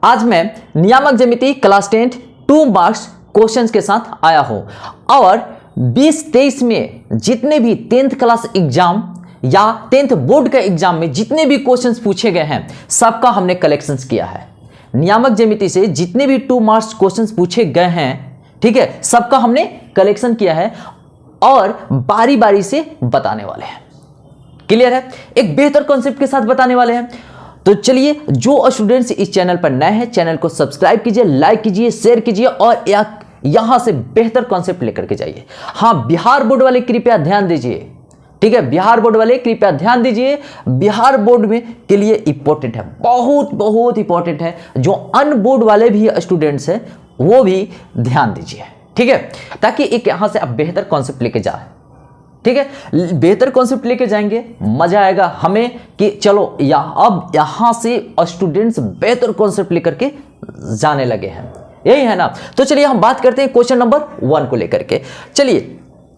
आज मैं नियामक ज्यामिति क्लास 10 2 मार्क्स क्वेश्चंस के साथ आया हूं और 2023 में जितने भी 10th क्लास एग्जाम या 10th बोर्ड का एग्जाम में जितने भी क्वेश्चंस पूछे गए हैं सबका हमने कलेक्शंस किया है। नियामक ज्यामिति से जितने भी 2 मार्क्स क्वेश्चंस पूछे गए हैं, ठीक है, सबका हमने कलेक्शन किया है और बारी बारी से बताने वाले हैं। क्लियर है? एक बेहतर कॉन्सेप्ट के साथ बताने वाले हैं। तो चलिए, जो स्टूडेंट्स इस चैनल पर नए हैं, चैनल को सब्सक्राइब कीजिए, लाइक कीजिए, शेयर कीजिए और यहां से बेहतर कॉन्सेप्ट लेकर के जाइए। हाँ, बिहार बोर्ड वाले कृपया ध्यान दीजिए, ठीक है, बिहार बोर्ड वाले कृपया ध्यान दीजिए। बिहार बोर्ड में के लिए इंपॉर्टेंट है, बहुत बहुत इंपॉर्टेंट है। जो अन बोर्ड वाले भी स्टूडेंट्स हैं वो भी ध्यान दीजिए, ठीक है, ताकि एक यहां से आप बेहतर कॉन्सेप्ट लेके जाए। ठीक है, बेहतर कॉन्सेप्ट लेके जाएंगे, मजा आएगा हमें कि चलो अब यहां से स्टूडेंट्स बेहतर कॉन्सेप्ट लेकर के जाने लगे हैं, यही है ना। तो चलिए हम बात करते हैं क्वेश्चन नंबर 1 को लेकर के। चलिए,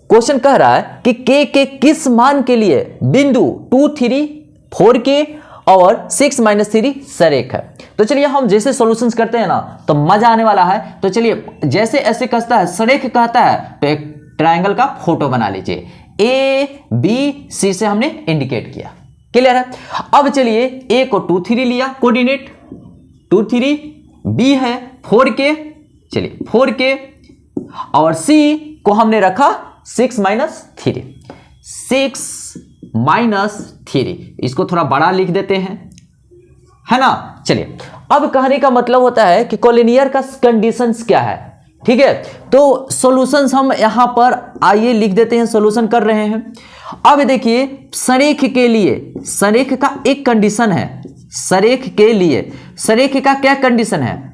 क्वेश्चन कह रहा है कि k के किस मान के लिए बिंदु 2, 3, 4k और 6 - 3 सरेख है। तो चलिए हम जैसे सॉल्यूशंस करते हैं ना तो मजा आने वाला है। तो चलिए, जैसे ऐसे कहता है सरेख कहता है तो एक ट्रायंगल का फोटो बना लीजिए। A-B-C से हमने इंडिकेट किया। क्लियर है? अब चलिए, A को 2, 3 लिया कोऑर्डिनेट 2, 3, B है 4k, चलिए 4k और C को हमने रखा 6 - 3, 6 - 3। इसको थोड़ा बड़ा लिख देते हैं, है ना। चलिए, अब कहने का मतलब होता है कि कोलिनियर का कंडीशंस क्या है, ठीक है। तो सॉल्यूशंस हम यहां पर आइए लिख देते हैं, सॉल्यूशन कर रहे हैं। अब देखिए, सरेख के लिए सरेख का एक कंडीशन है, सरेख के लिए सरेख का क्या कंडीशन है,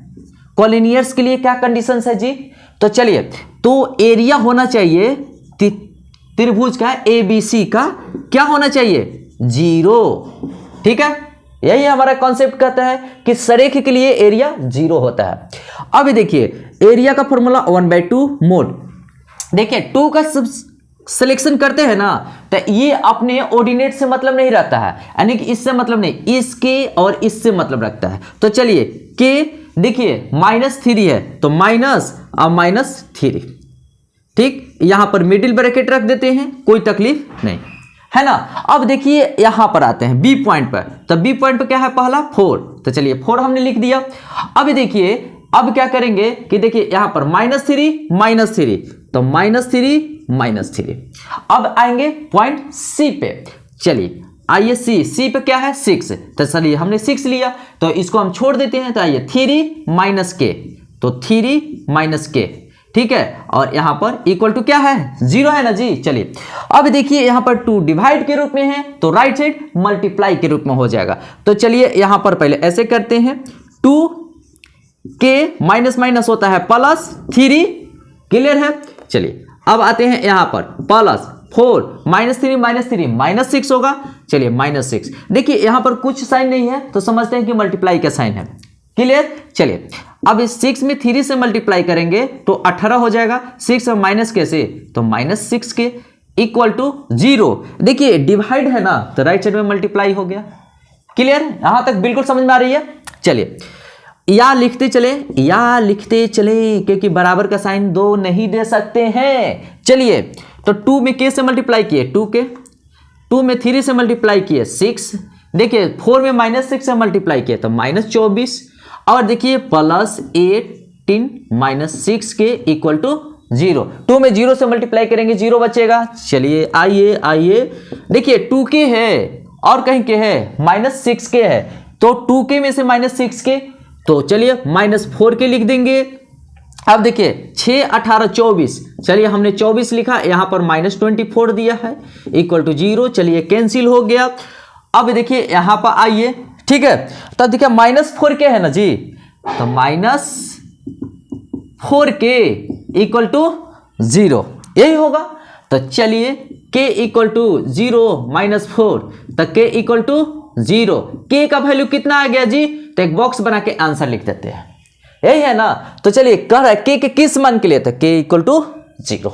कोलिनियर्स के लिए क्या कंडीशन है जी। तो चलिए, तो एरिया होना चाहिए त्रिभुज का ABC का क्या होना चाहिए, 0, ठीक है। यही हमारा कॉन्सेप्ट कहता है कि सरेख के लिए एरिया 0 होता है। अब देखिए, एरिया का फॉर्मूला 1/2 मोड। देखिए 2 का सिलेक्शन करते हैं ना तो ये अपने ऑर्डिनेट से मतलब नहीं रखता है, यानी कि इससे मतलब नहीं, इसके और इससे मतलब रखता है। तो चलिए, के देखिए -3 है तो माइनस और -3, ठीक। यहां पर मिडिल ब्रैकेट रख देते हैं, कोई तकलीफ नहीं, है ना। अब देखिए यहां पर आते हैं बी पॉइंट पर। तो बी पॉइंट पर क्या है, पहला 4, तो चलिए 4 हमने लिख दिया। अब देखिए, अब क्या करेंगे कि देखिए यहां पर -3 तो -3 अब आएंगे पॉइंट सी पे। चलिए आइए, सी पे क्या है 6, तो चलिए हमने 6 लिया तो इसको हम छोड़ देते हैं। तो आइए 3 - k, तो 3 - k, ठीक है। और यहां पर इक्वल टू क्या है, 0 है ना जी। चलिए, अब देखिए यहां पर 2 डिवाइड के रूप में है तो राइट साइड मल्टीप्लाई के रूप में हो जाएगा। तो चलिए यहां पर पहले ऐसे करते हैं, 2k माइनस होता है +3, क्लियर है। चलिए अब आते हैं यहां पर +4 -3 -6 होगा। चलिए -6, देखिए यहां पर कुछ साइन नहीं है तो समझते हैं कि मल्टीप्लाई का साइन है, क्लियर। चलिए, अब इस 6 में 3 से मल्टीप्लाई करेंगे तो 18 हो जाएगा, 6 और माइनस कैसे तो -6k इक्वल टू 0। देखिए डिवाइड है ना तो राइट साइड में मल्टीप्लाई हो गया, क्लियर। यहां तक बिल्कुल समझ में आ रही है। चलिए, या लिखते चले क्योंकि बराबर का साइन 2 नहीं दे सकते हैं। चलिए, तो 2 में k से मल्टीप्लाई किए 2k, 2 में 3 से मल्टीप्लाई किए 6, देखिए 4 में -6 से मल्टीप्लाई किए तो -24, और देखिए +18 - 6k इक्वल टू 0। 2 में 0 से मल्टीप्लाई करेंगे 0 बचेगा। चलिए आइए देखिए 2k है और कहीं के है -6k है, तो 2k में से -6k, तो चलिए -4k लिख देंगे। अब देखिए 6, 18, 24, चलिए हमने 24 लिखा, यहां पर -24 दिया है इक्वल टू 0। चलिए कैंसिल हो गया। अब देखिए यहां पर आइए, ठीक है, तब देखिए -4k है ना जी, तो -4k इक्वल टू 0, यही होगा। तो चलिए k इक्वल टू 0 -4, तो k इक्वल टू 0, k का वैल्यू कितना आ गया जी, तो एक बॉक्स बना के आंसर लिख देते हैं, यही है ना। तो चलिए कह रहा है k के किस मान के लिए, तो k इक्वल टू 0।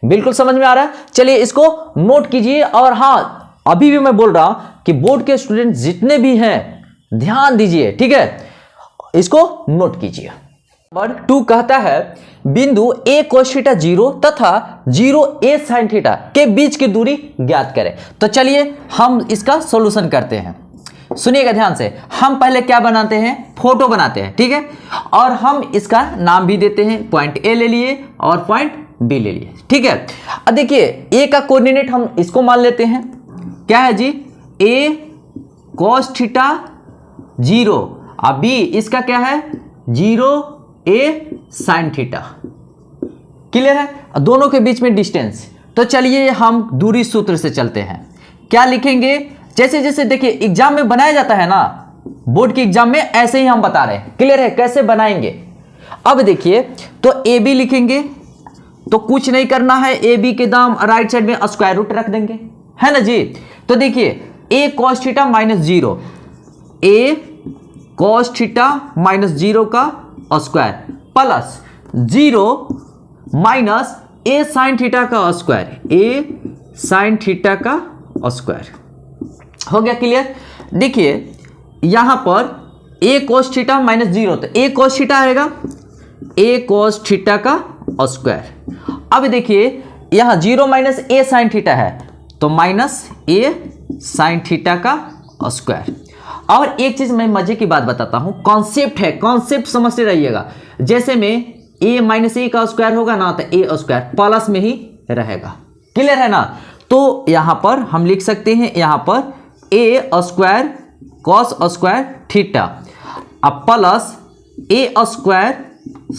बिल्कुल समझ में आ रहा है। चलिए इसको नोट कीजिए। और हाँ, अभी भी मैं बोल रहा हूं कि बोर्ड के स्टूडेंट जितने भी हैं ध्यान दीजिए, ठीक है। इसको नोट कीजिए। नंबर 2 कहता है बिंदु a cos थीटा 0 तथा 0 a sin थीटा के बीच की दूरी ज्ञात करें। तो चलिए हम इसका सॉल्यूशन करते हैं। सुनिएगा ध्यान से, हम पहले क्या बनाते हैं, फोटो बनाते हैं, ठीक है, और हम इसका नाम भी देते हैं, पॉइंट ए ले लिए और पॉइंट बी ले लिए, ठीक है। अब देखिए ए का कोऑर्डिनेट हम इसको मान लेते हैं, क्या है जी, a cos थीटा 0, अब बी इसका क्या है 0 a sin थीटा, क्लियर है, दोनों के बीच में डिस्टेंस। तो चलिए हम दूरी सूत्र से चलते हैं, क्या लिखेंगे, जैसे जैसे देखिए एग्जाम में बनाया जाता है ना, बोर्ड के एग्जाम में ऐसे ही हम बता रहे हैं, क्लियर है, कैसे बनाएंगे। अब देखिए तो ए बी लिखेंगे, तो कुछ नहीं करना है, ए बी के दाम राइट साइड में स्क्वायर रूट रख देंगे, है ना जी। तो देखिए a cos theta -0, a cos theta -0 का square plus 0 minus a sin theta का स्क्वायर, a sin थीटा का स्क्वायर, हो गया क्लियर। देखिए यहां पर a cos थीटा -0, तो a cos थीटा आएगा a cos थीटा का स्क्वायर। अब देखिए यहां 0 माइनस a sin थीटा है, तो माइनस a sin थीटा का स्क्वायर। और एक चीज मैं मजे की बात बताता हूं, कॉन्सेप्ट है, कॉन्सेप्ट समझते रहिएगा। जैसे में a माइनस a का स्क्वायर होगा ना, तो a स्क्वायर प्लस में ही रहेगा, क्लियर है ना। तो यहां पर हम लिख सकते हैं, यहां पर a square cos square theta अब plus a square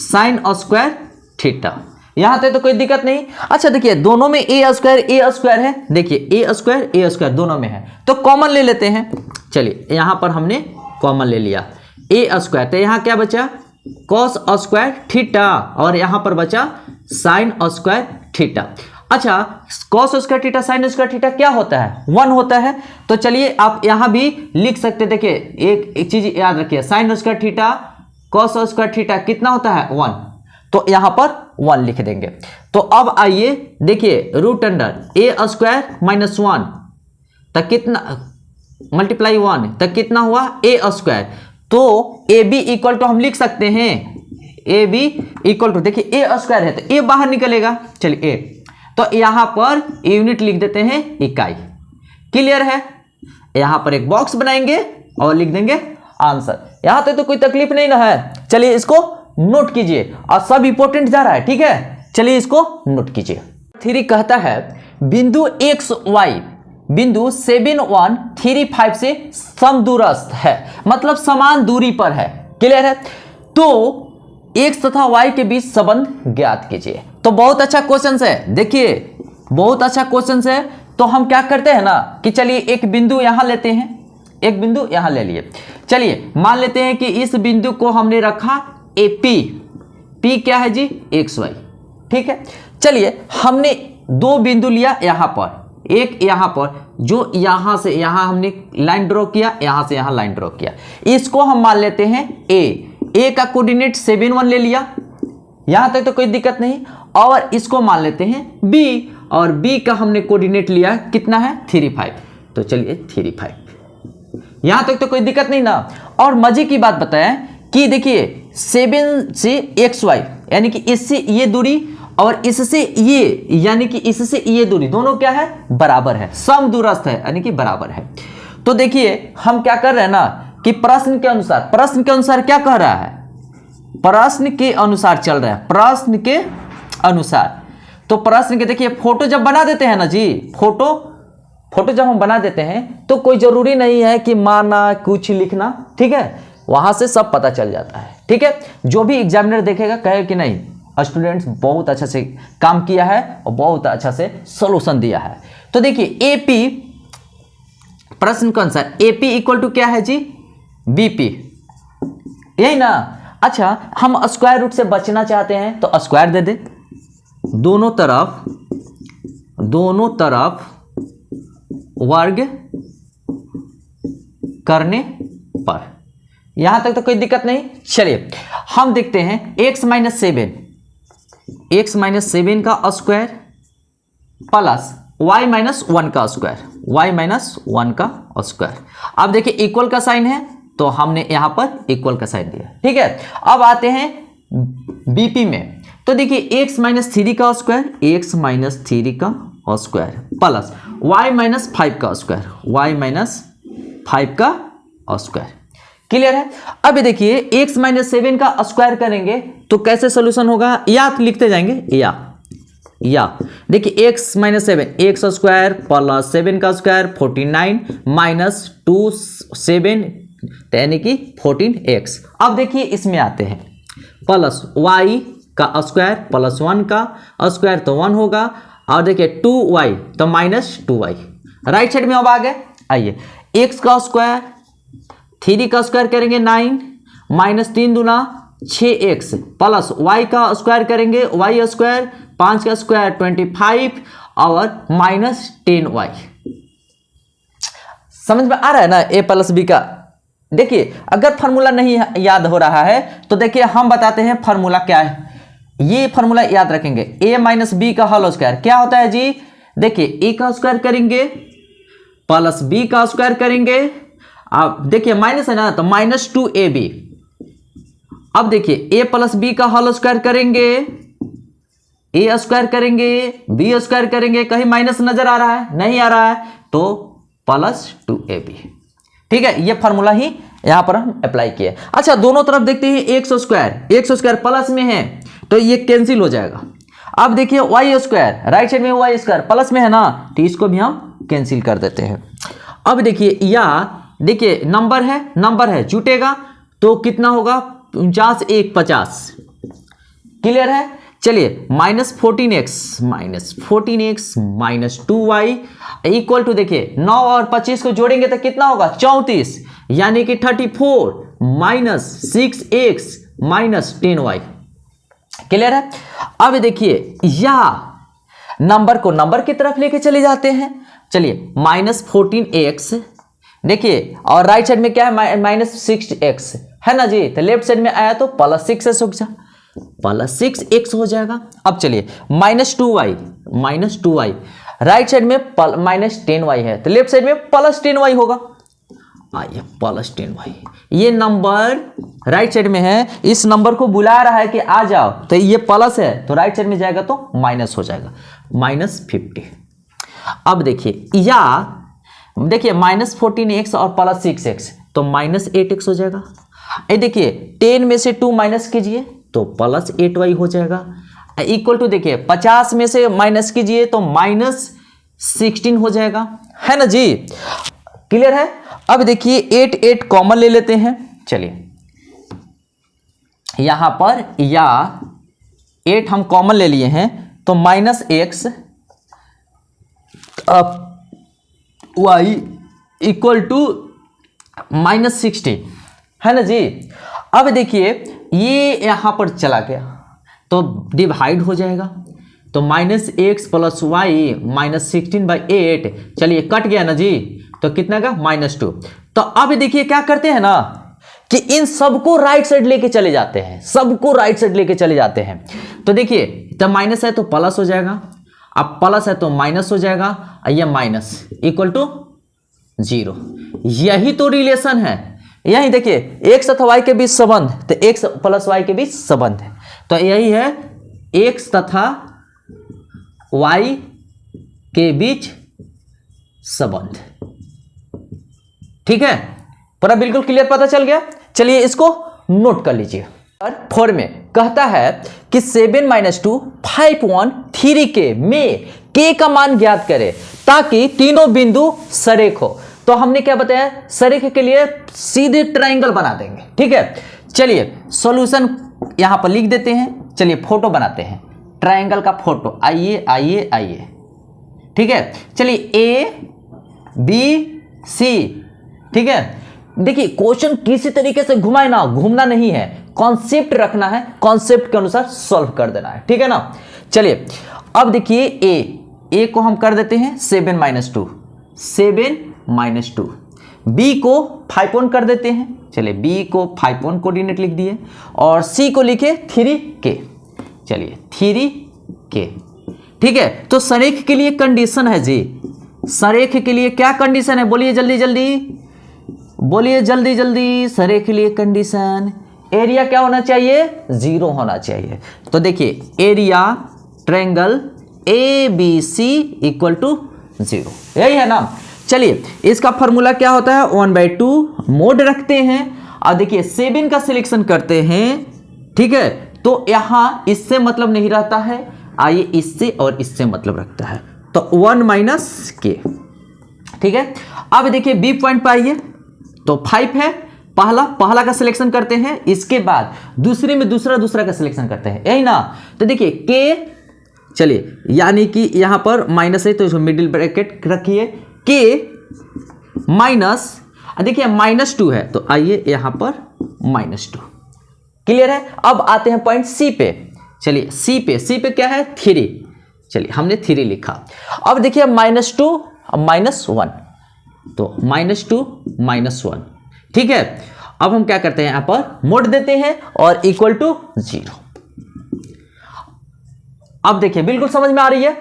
sin square theta, यहां तक तो कोई दिक्कत नहीं। अच्छा देखिए दोनों में a स्क्वायर है, देखिए a स्क्वायर दोनों में है, तो कॉमन ले लेते हैं। चलिए यहां पर हमने कॉमन ले लिया a स्क्वायर, तो यहां क्या बचा cos स्क्वायर थीटा और यहां पर बचा sin स्क्वायर थीटा। अच्छा cos square theta sin square theta क्या होता है, 1 होता है। तो चलिए आप यहां भी लिख सकते, देखिए एक चीज याद रखिए, sin square theta cos square theta कितना होता है 1, तो यहां पर 1 लिख देंगे। तो अब आइए देखिए रूट अंडर a स्क्वायर -1 तक कितना मल्टीप्लाई 1 तक कितना हुआ a स्क्वायर, तो ए बी इक्वल टू हम लिख सकते हैं, ए बी इक्वल टू देखिए a स्क्वायर है तो a बाहर निकलेगा, चलिए a, तो यहां पर यूनिट लिख देते हैं इकाई, क्लियर है। यहां पर एक बॉक्स बनाएंगे और लिख देंगे आंसर, यहां तक तो कोई तकलीफ नहीं ना है। चलिए इसको नोट कीजिए और सब इंपोर्टेंट जा रहा है, ठीक है, चलिए इसको नोट कीजिए। 3 कहता है बिंदु एक्स वाई बिंदु 7135 से समदूरस्थ है, मतलब समान दूरी पर है, क्लियर है। तो x तथा y के बीच संबंध ज्ञात कीजिए। तो बहुत अच्छा क्वेश्चन है, देखिए बहुत अच्छा क्वेश्चन है। तो हम क्या करते हैं ना कि चलिए एक बिंदु यहां लेते हैं, एक बिंदु यहां ले लिए, चलिए मान लेते हैं कि इस बिंदु को हमने रखा ए पी क्या है जी XY, ठीक है। चलिए हमने 2 बिंदु लिया यहां पर, एक यहां पर, जो यहां से यहां हमने लाइन ड्रॉ किया, यहां से यहां लाइन ड्रॉ किया, इसको हम मान लेते हैं ए का कोऑर्डिनेट 71 ले लिया, यहां तक तो कोई दिक्कत नहीं। और इसको मान लेते हैं बी, और बी का हमने कोऑर्डिनेट लिया कितना है 35, तो चलिए 35, यहां तक तो कोई दिक्कत नहीं ना। और मजे की बात बताएं कि देखिए 7 से XY यानी कि इससे ये दूरी और इससे ये यानी कि इससे ये दूरी दोनों क्या है बराबर है, समदूरस्थ है यानी कि बराबर है। तो देखिए हम क्या कर रहे हैं ना कि प्रश्न के अनुसार क्या कह रहा है, प्रश्न के अनुसार चल रहा है, प्रश्न के अनुसार। तो प्रश्न के देखिए फोटो जब बना देते हैं ना जी, फोटो जब हम बना देते हैं तो कोई जरूरी नहीं है कि माना कुछ लिखना, ठीक है, वहां से सब पता चल जाता है, ठीक है। जो भी एग्जामिनर देखेगा कहे कि नहीं स्टूडेंट्स बहुत अच्छा से काम किया है और बहुत अच्छा से सॉल्यूशन दिया है। तो देखिए एपी प्रश्न के अनुसार एपी इक्वल टू क्या है जी बीपी, यही ना। अच्छा हम स्क्वायर रूट से बचना चाहते हैं तो स्क्वायर दे दे, दोनों तरफ वर्ग करने पर, यहां तक तो कोई दिक्कत नहीं। चलिए हम देखते हैं x माइनस 7 का स्क्वायर प्लस y माइनस 1 का स्क्वायर, अब देखिए इक्वल का साइन है तो हमने यहां पर इक्वल का साइन दिया। ठीक है, अब आते हैं बीपी में। तो देखिए x माइनस 3 का स्क्वायर, x माइनस 3 का स्क्वायर प्लस y माइनस 5 का स्क्वायर, y माइनस 5 का स्क्वायर। क्लियर है। अब देखिए x माइनस 7 का स्क्वायर करेंगे तो कैसे सोल्यूशन होगा, या लिखते जाएंगे या देखिए x minus 7 x square plus 7 का स्क्वायर 49 माइनस 2 7 यानी कि 14x। अब देखिए इसमें आते हैं प्लस y का स्क्वायर प्लस 1 का स्क्वायर तो 1 होगा, और देखिए 2y तो माइनस 2y। राइट साइड में अब आ गए, आइए x का स्क्वायर 3 का स्क्वायर करेंगे 9 माइनस 3 दूना 6x प्लस y का स्क्वायर करेंगे y स्क्वायर 5 का स्क्वायर 25 और माइनस 10y। समझ में आ रहा है ना a प्लस बी का। देखिए अगर फार्मूला नहीं याद हो रहा है तो देखिए हम बताते हैं फार्मूला क्या है, ये फार्मूला याद रखेंगे। a माइनस बी का होल स्क्वायर क्या होता है जी, देखिए a का स्क्वायर करेंगे प्लस b का स्क्वायर करेंगे, अब देखिए माइनस है ना तो माइनस 2ab। अब देखिए a प्लस बी का होल स्क्वायर करेंगे, a स्क्वायर करेंगे, b स्क्वायर करेंगे, कहीं माइनस नजर आ रहा है, नहीं आ रहा है, तो प्लस 2ab। ठीक है, ये फार्मूला ही यहां पर हम अप्लाई किए। अच्छा दोनों तरफ देखते हैं एक्स स्क्वायर प्लस में है तो ये कैंसिल हो जाएगा। अब देखिए वाई स्क्वायर राइट साइड में वाई स्क्वायर प्लस में है ना, तो इसको भी हम कैंसिल कर देते हैं। अब देखिए या देखिए नंबर है जुटेगा तो कितना होगा 49 1 50। क्लियर है। चलिए minus 14x minus 2y equal to देखिए 9 और 25 को जोड़ेंगे तो कितना होगा 34 यानी कि 34 minus 6x minus 10y। Clear है। अब देखिए या नंबर को नंबर की तरफ लेके चले जाते हैं। चलिए माइनस 14x देखिए और राइट साइड में क्या है माइनस 6x है ना जी, तो लेफ्ट साइड में आया तो प्लस 6x हो जाएगा। अब चलिए माइनस 2y राइट साइड में माइनस 10y है तो लेफ्ट साइड में प्लस 10y होगा, आइए प्लस 10y। ये नंबर राइट साइड में है, इस नंबर को बुला रहा है कि आ जाओ, तो ये प्लस है तो राइट साइड में जाएगा तो माइनस हो जाएगा माइनस 50। अब देखिए या देखिए माइनस 14x और प्लस 6x तो माइनस 8x हो जाएगा। ये देखिए 10 में से 2 माइनस कीजिए तो प्लस 8y हो जाएगा। इक्वल टू देखिए 50 में से माइनस कीजिए तो माइनस 16 हो जाएगा, है ना जी। क्लियर है। अब देखिए 8 कॉमन ले लेते हैं। चलिए यहां पर या 8 हम कॉमन ले लिए हैं तो minus x y equal to minus 60 है ना जी। अब देखिए ये यहां पर चला गया तो डिवाइड हो जाएगा तो minus x plus y minus 16/8 चलिए कट गया ना जी, तो कितना का माइनस 2। तो अब देखिए क्या करते हैं ना कि इन सबको राइट साइड लेके चले जाते हैं, सबको राइट साइड लेके चले जाते हैं। तो देखिए तो माइनस है तो प्लस हो जाएगा, अब प्लस है तो माइनस हो जाएगा, ये माइनस इक्वल टू 0। यही तो रिलेशन है, यही देखिए एक्स तथा वाई के बीच संबंध, तो एक्स प्लस वाई के बीच संबंध है, तो यही है एक्स तथा वाई के बीच संबंध। ठीक है, पूरा बिल्कुल क्लियर पता चल गया। चलिए इसको नोट कर लीजिए। 4 में कहता है कि 7 - 2 5 1 3 के में के का मान ज्ञात करें ताकि तीनों बिंदु सरेख हो। तो हमने क्या बताया, सरेख के लिए सीधे ट्रायंगल बना देंगे। ठीक है, चलिए सॉल्यूशन यहां पर लिख देते हैं। चलिए फोटो बनाते हैं, ट्रायंगल का फोटो। आइए आइए आइए, ठीक है। चलिए ए बी सी, ठीक है। देखिए क्वेश्चन किसी तरीके से घुमाए ना, घूमना नहीं है, कॉन्सेप्ट रखना है, कॉन्सेप्ट के अनुसार सॉल्व कर देना है। ठीक है ना। चलिए अब देखिए ए को हम कर देते हैं 7 - 2, 7 - 2। बी को 5 1 कर देते हैं। चलिए बी को 5 1 कोऑर्डिनेट लिख दिए और सी को लिखे 3k। चलिए 3k, ठीक है। तो सरेख के लिए कंडीशन है जी, सरेख के लिए क्या कंडीशन है बोलिए जल्दी जल्दी। बोलिए जल्दी जल्दी, सरे के लिए कंडीशन, एरिया क्या होना चाहिए, 0 होना चाहिए। तो देखिए area triangle ABC equal to 0, यही है ना। चलिए इसका फॉर्मूला क्या होता है, 1/2 मोड रखते हैं और देखिए 7 का सिलेक्शन करते हैं, ठीक है। तो यहां इससे मतलब नहीं रहता है, आइए इससे और इससे मतलब रखता है, तो 1 - k, ठीक है। अब देखिए बी पॉइंट पाइए, तो 5 है, पहला का सिलेक्शन करते हैं, इसके बाद दूसरे में दूसरा का सिलेक्शन करते हैं, यही ना। तो देखिए k, चलिए यानी कि यहां पर माइनस है तो इसको मिडिल ब्रैकेट रखिए, k माइनस, देखिए -2 है, तो आइए यहां पर -2, क्लियर है। अब आते हैं पॉइंट सी पे, चलिए सी पे क्या है, 3, चलिए हमने 3 लिखा। अब देखिए -2 -1, तो -2 -1, ठीक है। अब हम क्या करते हैं, यहां पर मोड देते हैं और इक्वल टू 0। अब देखिए बिल्कुल समझ में आ रही है।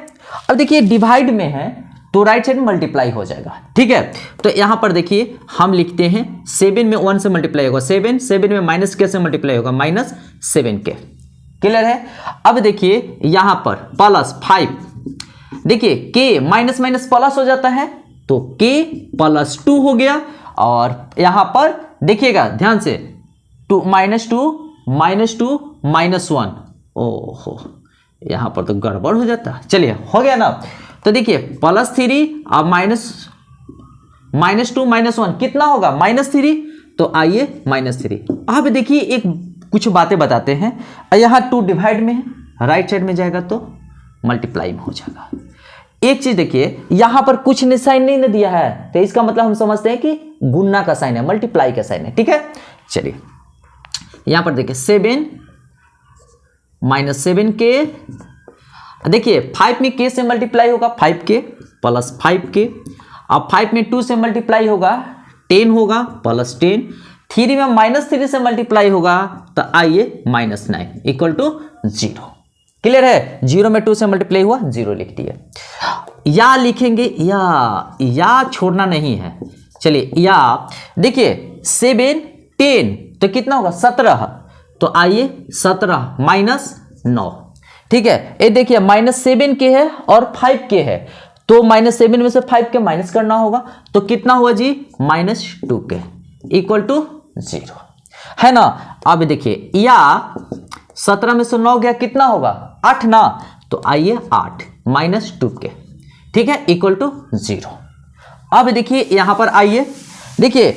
अब देखिए डिवाइड में है तो राइट साइड में मल्टीप्लाई हो जाएगा, ठीक है। तो यहां पर देखिए हम लिखते हैं 7 में 1 से मल्टीप्लाई होगा 7 में माइनस के से मल्टीप्लाई होगा -7k, क्लियर है। अब देखिए यहां पर +5, देखिए k माइनस प्लस हो जाता है, तो k +2 हो गया। और यहां पर देखिएगा ध्यान से, -2 -1, ओहो यहां पर तो गड़बड़ हो जाता है, चलिए हो गया ना। तो देखिए +3 और -2 -1 कितना होगा, -3, तो आइए -3। अब देखिए एक कुछ बातें बताते हैं, यहां 2 डिवाइड में है, राइट साइड में जाएगा तो मल्टीप्लाई में हो जाएगा। एक चीज देखिए यहां पर कुछ साइन नहीं दिया है, तो इसका मतलब हम समझते हैं कि गुणा का साइन है, मल्टीप्लाई का साइन है, ठीक है। चलिए यहां पर देखिए 7 -7k, देखिए 5 में k से मल्टीप्लाई होगा 5k + 5k, अब 5 में 2 से मल्टीप्लाई होगा 10 होगा +10, 3 में -3 से मल्टीप्लाई होगा, तो आइए -9 इक्वल टू 0, क्लियर है। 0 में 2 से मल्टीप्लाई हुआ 0 लिख दिए। या लिखेंगे, या छोड़ना नहीं है, चलिए या देखिए 7 10 तो कितना होगा 17, तो आइए 17 -9, ठीक है। ये देखिए -7k है और 5k है, तो -7 में से 5k माइनस करना होगा, तो कितना हुआ जी -2k इक्वल टू 0, है ना। अब देखिए या 17 में से 9 गया कितना होगा 8 ना, तो आइए 8 -2k, ठीक है, इक्वल टू 0। अब देखिए यहां पर आइए, देखिए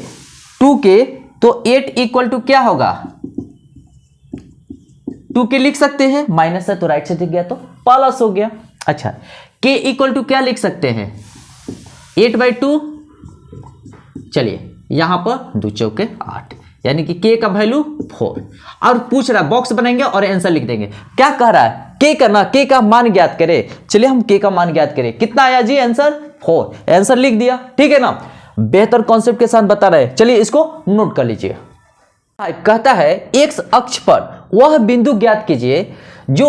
2k, तो 8 इक्वल टू क्या होगा, 2k लिख सकते हैं, माइनस है तो राइट से दिख गया तो प्लस हो गया। अच्छा k इक्वल टू क्या लिख सकते हैं, 8/2, चलिए यहां पर 2 चौके 8, यानी कि k का वैल्यू 4। और पूछ रहा है बॉक्स बनाएंगे और आंसर लिख देंगे, क्या कह रहा है, k करना, k का मान ज्ञात करें। चलिए हम k का मान ज्ञात करें, कितना आया जी आंसर 4, आंसर लिख दिया, ठीक है ना। बेहतर कॉन्सेप्ट के साथ बता रहे हैं, चलिए इसको नोट कर लीजिए। कहता है x अक्ष पर वह बिंदु ज्ञात कीजिए जो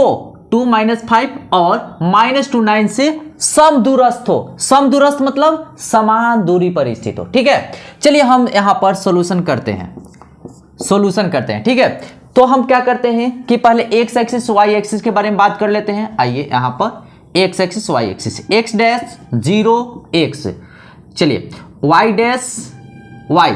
2 - 5 और -2 9 से समदूरस्थ हो, समदूरस्थ मतलब समान दूरी पर स्थित हो, ठीक है। चलिए हम यहां पर सॉल्यूशन करते हैं, ठीक है। तो हम क्या करते हैं कि पहले x एक्सिस y एक्सिस के बारे में बात कर लेते हैं। आइए यहां पर x axis y axis, x dash 0 x, चलिए y डैश y,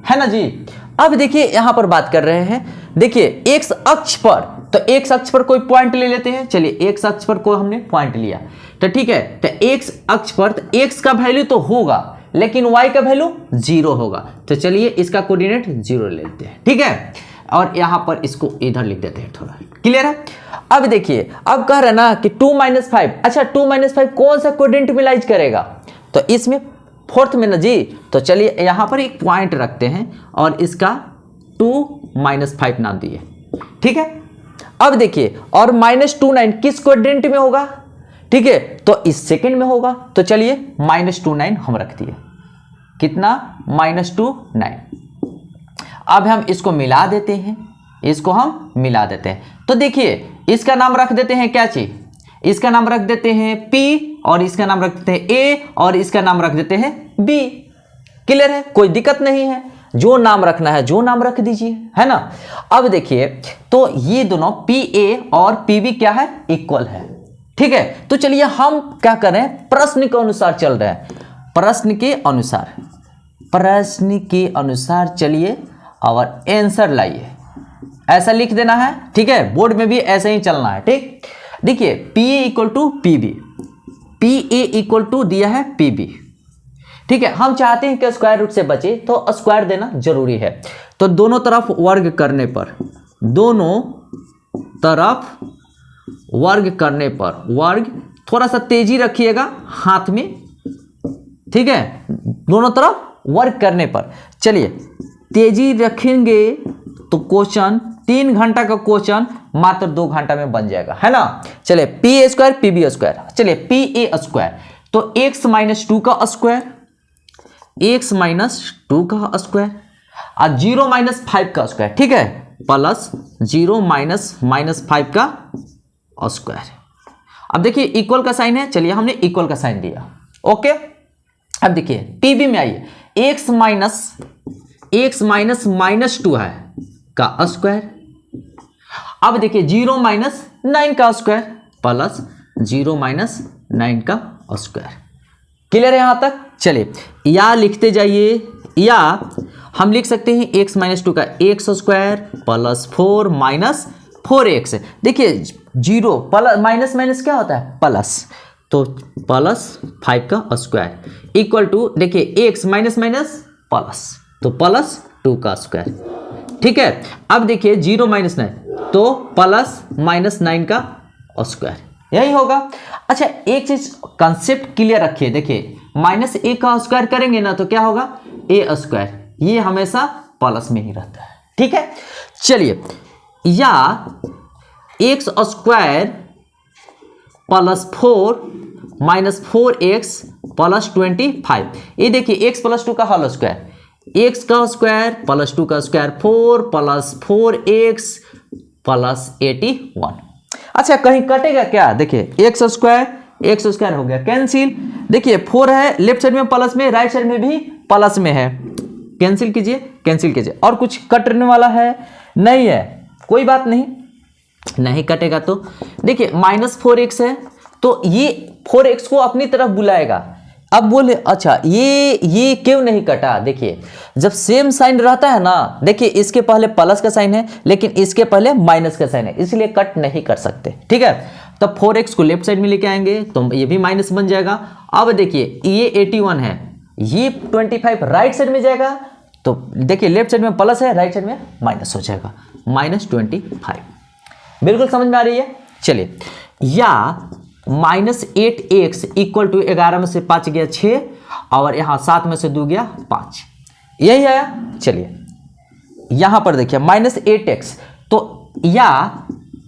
है ना जी। अब देखिए यहां पर बात कर रहे हैं, देखिए x अक्ष पर, तो x अक्ष पर कोई पॉइंट ले लेते हैं, चलिए x अक्ष पर कोई हमने पॉइंट लिया, तो ठीक है। तो x अक्ष पर तो x का वैल्यू तो होगा लेकिन y का वैल्यू 0 होगा, तो चलिए इसका कोऑर्डिनेट 0 ले लेते हैं, ठीक है। और यहां पर इसको इधर लिख देते हैं थोड़ा, क्लियर है। अब देखिए अब कह रहे ना कि 2 - 5, अच्छा 2 - 5 कौन सा कोऑर्डिनेट मिलाइज करेगा, तो इसमें 4th में ना जी, तो चलिए यहां पर एक पॉइंट रखते हैं और इसका 2 - 5 नाम दिए, ठीक है। अब देखिए और -2 9 किस कोऑर्डिनेट में होगा, ठीक है, तो इस सेकंड में होगा, तो चलिए -2 9 हम रख दिए, कितना -2 9। अब हम इसको मिला देते हैं, तो देखिए इसका नाम रख देते हैं क्या चीज, इसका नाम रख देते हैं P और इसका नाम रख देते हैं A और इसका नाम रख देते हैं B, क्लियर है, कोई दिक्कत नहीं है। जो नाम रखना है जो नाम रख दीजिए, है ना। अब देखिए तो ये दोनों PA और PB क्या है, इक्वल है, ठीक है। तो चलिए हम क्या कर रहे हैं, प्रश्न के अनुसार चल रहे हैं, प्रश्न के अनुसार चलिए और आंसर लाइए, ऐसा लिख देना है, ठीक है। बोर्ड में भी ऐसे ही चलना है, ठीक। देखिए PA equal to PB, PA equal to दिया है PB, ठीक है। हम चाहते हैं कि स्क्वायर रूट से बचे तो स्क्वायर देना जरूरी है। तो दोनों तरफ वर्ग करने पर, दोनों तरफ वर्ग करने पर, वर्ग थोड़ा सा तेजी रखिएगा हाथ में, ठीक है। दोनों तरफ वर्ग करने पर, चलिए तेजी रखेंगे तो क्वेश्चन 3 घंटा का क्वेश्चन मात्र 2 घंटा में बन जाएगा, है ना। चलिए PA स्क्वायर PB स्क्वायर, चलिए PA स्क्वायर तो x माइनस 2 का स्क्वायर, x माइनस 2 का स्क्वायर और 0 माइनस 5 का स्क्वायर, ठीक है, प्लस 0 माइनस 5 का स्क्वायर। अब देखिए इक्वल का साइन है, चलिए हमने इक्वल का साइन दिया, ओके। अब देखिए PB में आइए, x माइनस 2 है का स्क्वायर। अब देखिए 0 माइनस 9 का स्क्वायर प्लस 0 माइनस 9 का स्क्वायर। क्लियर है यहां तक। चलिए या लिखते जाइए, या हम लिख सकते हैं x माइनस 2 का x square plus 4 minus 4x। देखिए 0 प्लस माइनस क्या होता है, प्लस, तो प्लस 5 का स्क्वायर इक्वल टू, देखिए x माइनस प्लस, तो प्लस 2 का स्क्वायर, ठीक है। अब देखिए 0 माइनस 9 तो प्लस माइनस 9 का स्क्वायर, यही होगा। अच्छा एक चीज कंसेप्ट क्लियर रखिए, देखिए माइनस a का स्क्वायर करेंगे ना तो क्या होगा, a स्क्वायर, ये हमेशा प्लस में ही रहता है, ठीक है। चलिए या x square plus 4 minus 4x plus 25, ये देखिए x प्लस 2 का होल स्क्वायर, x का स्क्वायर प्लस 2 का स्क्वायर 4 प्लस 4x प्लस 81। अच्छा कहीं कटेगा क्या, देखिए x स्क्वायर हो गया कैंसिल, देखिए 4 है लेफ्ट साइड में प्लस में, राइट साइड में भी प्लस में है, कैंसिल कीजिए। और कुछ कटने वाला है नहीं है, कोई बात नहीं कटेगा। तो देखिए माइनस 4x है तो ये 4x को अपनी तरफ बुलाएगा। अब बोले अच्छा ये क्यों नहीं कटा, देखिए जब सेम साइन रहता है ना, देखिए इसके पहले प्लस का साइन है लेकिन इसके पहले माइनस का साइन है, इसलिए कट नहीं कर सकते, ठीक है। तब 4x को लेफ्ट साइड में लेके आएंगे तो ये भी माइनस बन जाएगा। अब देखिए ये 81 है, ये 25 राइट साइड में जाएगा, तो देखिए लेफ्ट साइड में प्लस है, राइट साइड में माइनस हो जाएगा, माइनस 25। बिल्कुल समझ में आ रही है। चलिए या माइनस 8x इक्वल टू 11 में से 5 गया 6 और यहाँ 7 में से 2 गया 5, यही आया। चलिए यहां पर देखिए माइनस 8x, तो या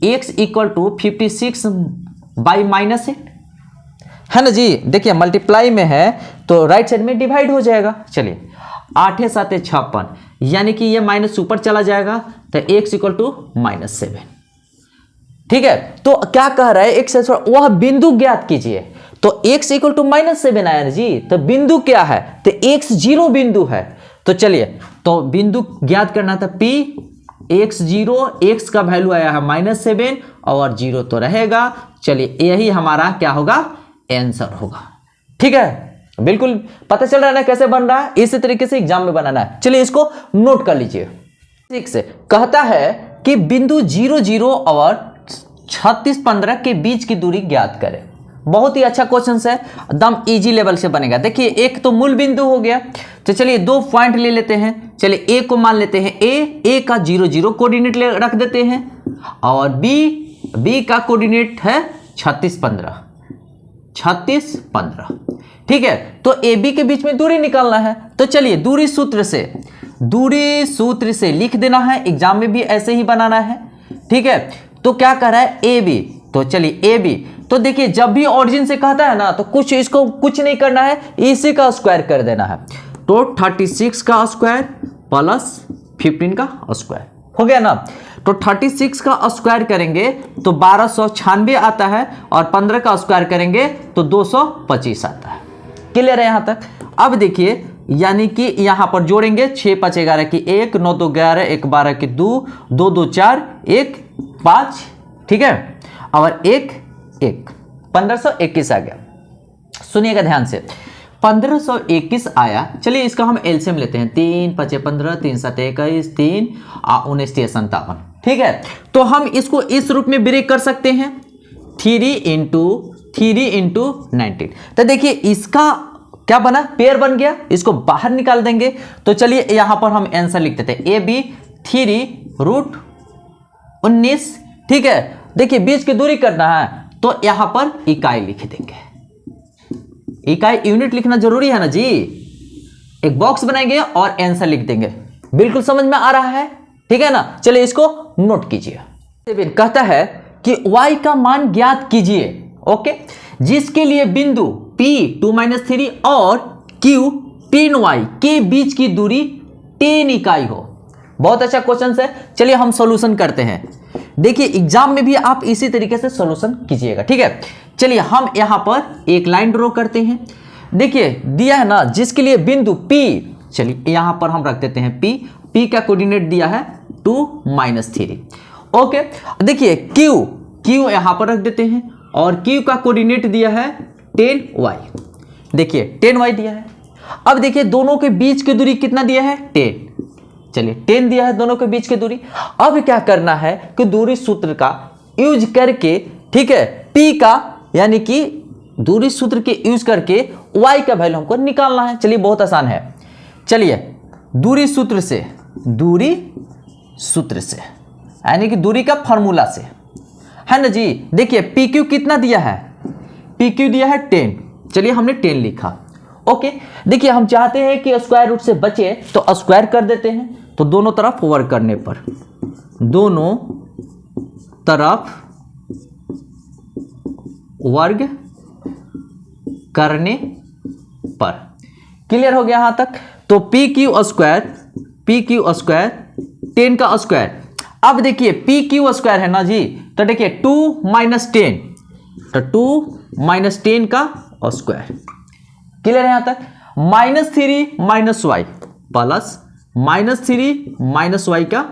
x equal to 56 by minus 8, है ना जी। देखिए मल्टीप्लाई में है तो राइट साइड में डिवाइड हो जाएगा। चलिए 8 7 56, यानी कि ये माइनस ऊपर चला जाएगा तो x इक्वल टू माइनस 7, ठीक है। तो क्या कह रहा है, x वह बिंदु ज्ञात कीजिए, तो x इक्वल टू माइनस 7 आया ना जी, तो बिंदु क्या है, तो x 0 बिंदु है। तो चलिए तो बिंदु ज्ञात करना था P, x0, x का वैल्यू आया है -7 और 0 तो रहेगा। चलिए यही हमारा क्या होगा, आंसर होगा, ठीक है। बिल्कुल पता चल रहा है ना कैसे बन रहा है, इसी तरीके से एग्जाम में बनाना है। चलिए इसको नोट कर लीजिए। 6 कहता है कि बिंदु 0 0 और 36 15 के बीच की दूरी ज्ञात करें। बहुत ही अच्छा क्वेश्चन है, एकदम इजी लेवल से बनेगा। देखिए एक तो मूल बिंदु हो गया, तो चलिए 2 पॉइंट ले लेते हैं। चलिए ए को मान लेते हैं ए का 0 0 कोऑर्डिनेट रख देते हैं और बी का कोऑर्डिनेट है 36 15, ठीक है। तो ए बी के बीच में दूरी निकालना है, तो चलिए दूरी सूत्र से लिख देना है, एग्जाम में भी ऐसे ही बनाना है, ठीक है। तो क्या कर रहा है ए बी, तो चलिए ए बी, तो देखिए जब भी ऑरिजिन से कहता है ना तो इसको कुछ नहीं करना है, इसी का स्क्वायर कर देना है। तो 36 का स्क्वायर प्लस 15 का स्क्वायर हो गया ना। तो 36 का स्क्वायर करेंगे तो 1296 आता है और 15 का स्क्वायर करेंगे तो 225 आता है। क्लियर है यहां तक। अब देखिए यानी कि यहां पर जोड़ेंगे 6 5 11 की 1, 9 2 11, 1 12 की 2, 2 2 4, 1 5, ठीक है, और 1 1, 1521 आ गया। सुनिएगा ध्यान से, 1521 आया। चलिए इसका हम एलसीएम लेते हैं, 3 5 15, 3 7 21, 3 19 3 57, ठीक है। तो हम इसको इस रूप में ब्रेक कर सकते हैं, 3 इंटू 19। तो देखिए इसका क्या बना, पेयर बन गया, इसको बाहर निकाल देंगे। तो चलिए यहां पर हम आंसर लिख देते हैं, ए बी 3√19, ठीक है। देखिए बीच की दूरी करना है तो यहां पर इकाई लिख देंगे, इकाई यूनिट लिखना जरूरी है ना जी। एक बॉक्स बनाएंगे और आंसर लिख देंगे। बिल्कुल समझ में आ रहा है, ठीक है ना। चलिए इसको नोट कीजिए। कहता है कि y का मान ज्ञात कीजिए, ओके, जिसके लिए बिंदु P 2-3 और Q 3y के बीच की दूरी 10 इकाई हो। बहुत अच्छा क्वेश्चन है। चलिए हम सॉल्यूशन करते हैं। देखिए एग्जाम में भी आप इसी तरीके से सॉल्यूशन कीजिएगा, ठीक है। चलिए हम यहां पर एक लाइन ड्रॉ करते हैं। देखिए दिया है ना, जिसके लिए बिंदु P, चलिए यहां पर हम रख देते हैं P का कोऑर्डिनेट दिया है 2-3, ओके। देखिए Q यहां पर रख देते हैं और Q का कोऑर्डिनेट दिया है 10y, देखिए 10y दिया है। अब देखिए दोनों के बीच की दूरी कितना दिया है, 10, चलिए 10 दिया है दोनों के बीच की दूरी। अब क्या करना है कि दूरी सूत्र का यूज करके, ठीक है, P का यानी कि दूरी सूत्र के यूज करके y का वैल्यू हमको निकालना है। चलिए बहुत आसान है। चलिए दूरी सूत्र से यानी कि दूरी का फॉर्मूला से, है ना जी। देखिए PQ कितना दिया है, PQ दिया है 10, चलिए हमने 10 लिखा, ओके। देखिए हम चाहते हैं कि स्क्वायर रूट से बचे तो स्क्वायर कर देते हैं। तो दोनों तरफ वर्ग करने पर, दोनों तरफ वर्ग करने पर, क्लियर हो गया यहां तक। तो PQ स्क्वायर 10 का स्क्वायर। अब देखिए PQ स्क्वायर है ना जी, तो देखिए 2 - 10, तो 2 - 10 का स्क्वायर, क्लियर है यहां तक। -3 - y प्लस -3 - y का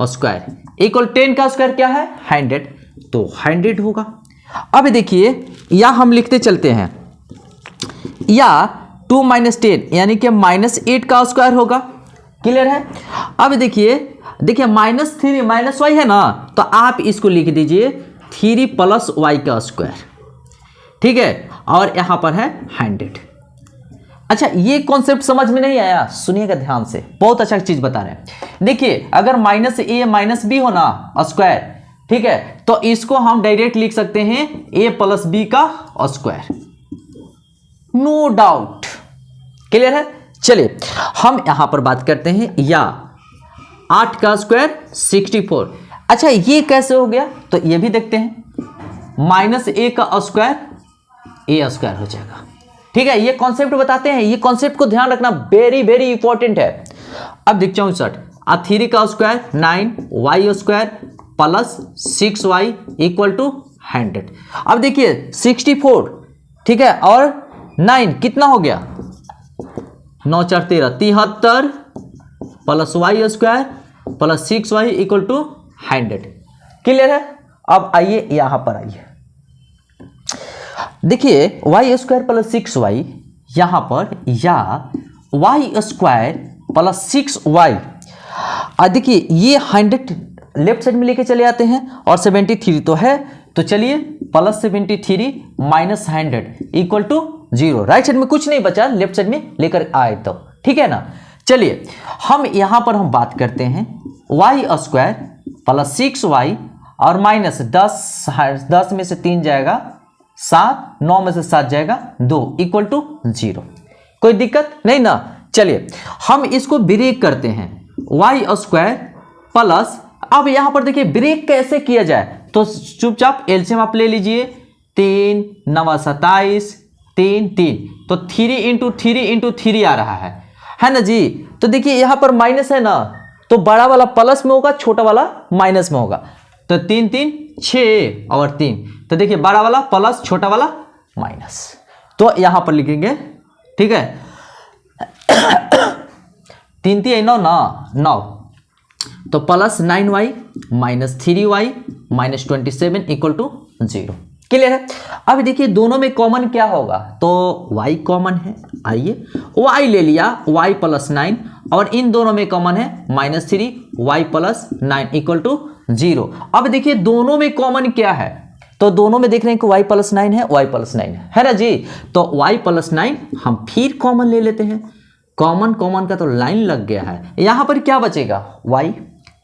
स्क्वायर इक्वल 10 का स्क्वायर क्या है, 100, तो 100 होगा। अब देखिए या हम लिखते चलते हैं, या 2 - 10 यानी कि -8 का स्क्वायर होगा, क्लियर है। अब देखिए -3 - y है ना, तो आप इसको लिख दीजिए 3 + y का स्क्वायर, ठीक है, और यहां पर है 100। अच्छा ये कॉन्सेप्ट समझ में नहीं आया, सुनिएगा ध्यान से, बहुत अच्छा चीज बता रहे हैं। देखिए अगर -a - b हो ना स्क्वायर, ठीक है, तो इसको हम डायरेक्ट लिख सकते हैं a + b का स्क्वायर, नो डाउट, क्लियर है। चलिए हम यहां पर बात करते हैं, या 8 का स्क्वायर 64। अच्छा ये कैसे हो गया, तो ये भी देखते हैं, -a का स्क्वायर a स्क्वायर हो जाएगा, ठीक है। ये कॉन्सेप्ट बताते हैं, ये कॉन्सेप्ट को ध्यान रखना, वेरी वेरी इंपॉर्टेंट है। अब देख 64, 3 का square 9y square plus 6y = 100। अब देखिए 64, ठीक है, और 9 कितना हो गया, 9 4 13, 73 plus y square plus 6y = 100, clear है। अब आइए यहां पर आइए, देखिए y स्क्वायर प्लस 6y यहां पर, या y स्क्वायर प्लस 6y, देखिए ये 100 लेफ्ट साइड में लेके चले आते हैं और 73 तो है, तो चलिए +73 - 100 = 0। राइट साइड में कुछ नहीं बचा, लेफ्ट साइड में लेकर आए तो, ठीक है ना। चलिए हम यहां पर हम बात करते हैं, y स्क्वायर प्लस 6y और -10 में से 3 जाएगा 7, 9 में से 7 जाएगा 2 = 0। कोई दिक्कत नहीं ना। चलिए हम इसको ब्रेक करते हैं, y स्क्वायर प्लस, अब यहां पर देखिए ब्रेक कैसे किया जाए, तो चुपचाप एलसीएम आप ले लीजिए, 3 9 27, 3 3, तो 3 × 3 × 3 आ रहा है ना जी। तो देखिए यहां पर माइनस है ना, तो बड़ा वाला प्लस में होगा, छोटा वाला माइनस में होगा, तो 3 3 6 और 3, तो देखिए बड़ा वाला प्लस छोटा वाला माइनस, तो यहां पर लिखेंगे, ठीक है, 3 3 9 ना 9, तो plus 9y minus 3y minus 27 equal to 0। Clear है। अब देखिए दोनों में कॉमन क्या होगा, तो y कॉमन है, आइए y ले लिया, y प्लस 9, और इन दोनों में कॉमन है minus 3 y plus 9 equal to 0। अब देखिए दोनों में कॉमन क्या है, तो दोनों में देख रहे हैं कि y प्लस 9 है, y प्लस 9 है ना जी। तो y प्लस 9 हम फिर कॉमन ले लेते हैं, कॉमन कॉमन का तो लाइन लग गया है। यहां पर क्या बचेगा y,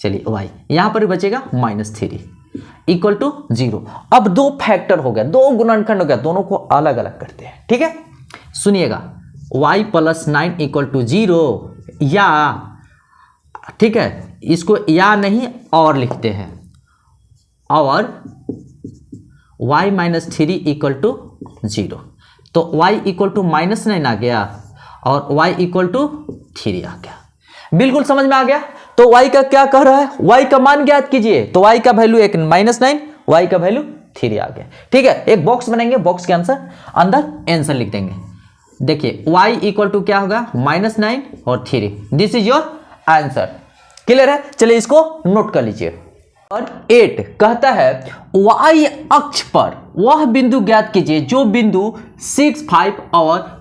चलिए y यहां पर बचेगा माइनस 3 इक्वल टू 0। अब दो फैक्टर हो गया, दो गुणनखंड हो गया, दोनों को अलग अलग करते हैं। ठीक है, सुनिएगा y प्लस 9 इक्वल टू 0, या ठीक है इसको या नहीं और लिखते हैं, और y माइनस 3 इक्वल टू 0, तो y इक्वल टू माइनस 9 आ गया और y इक्वल टू 3 आ गया। बिल्कुल समझ में आ गया। तो y का क्या कह रहा है, y का मान ज्ञात कीजिए, तो y का वैल्यू एक माइनस 9, y का वैल्यू 3 आ गया। ठीक है, एक बॉक्स बनाएंगे, बॉक्स के अंदर आंसर लिख देंगे। देखिए y इक्वल टू क्या होगा, माइनस 9 और 3, this is your answer. Clear है, चलिए इसको नोट कर लीजिए। और 8 कहता है y अक्ष पर वह बिंदु ज्ञात कीजिए जो बिंदु 6 5 और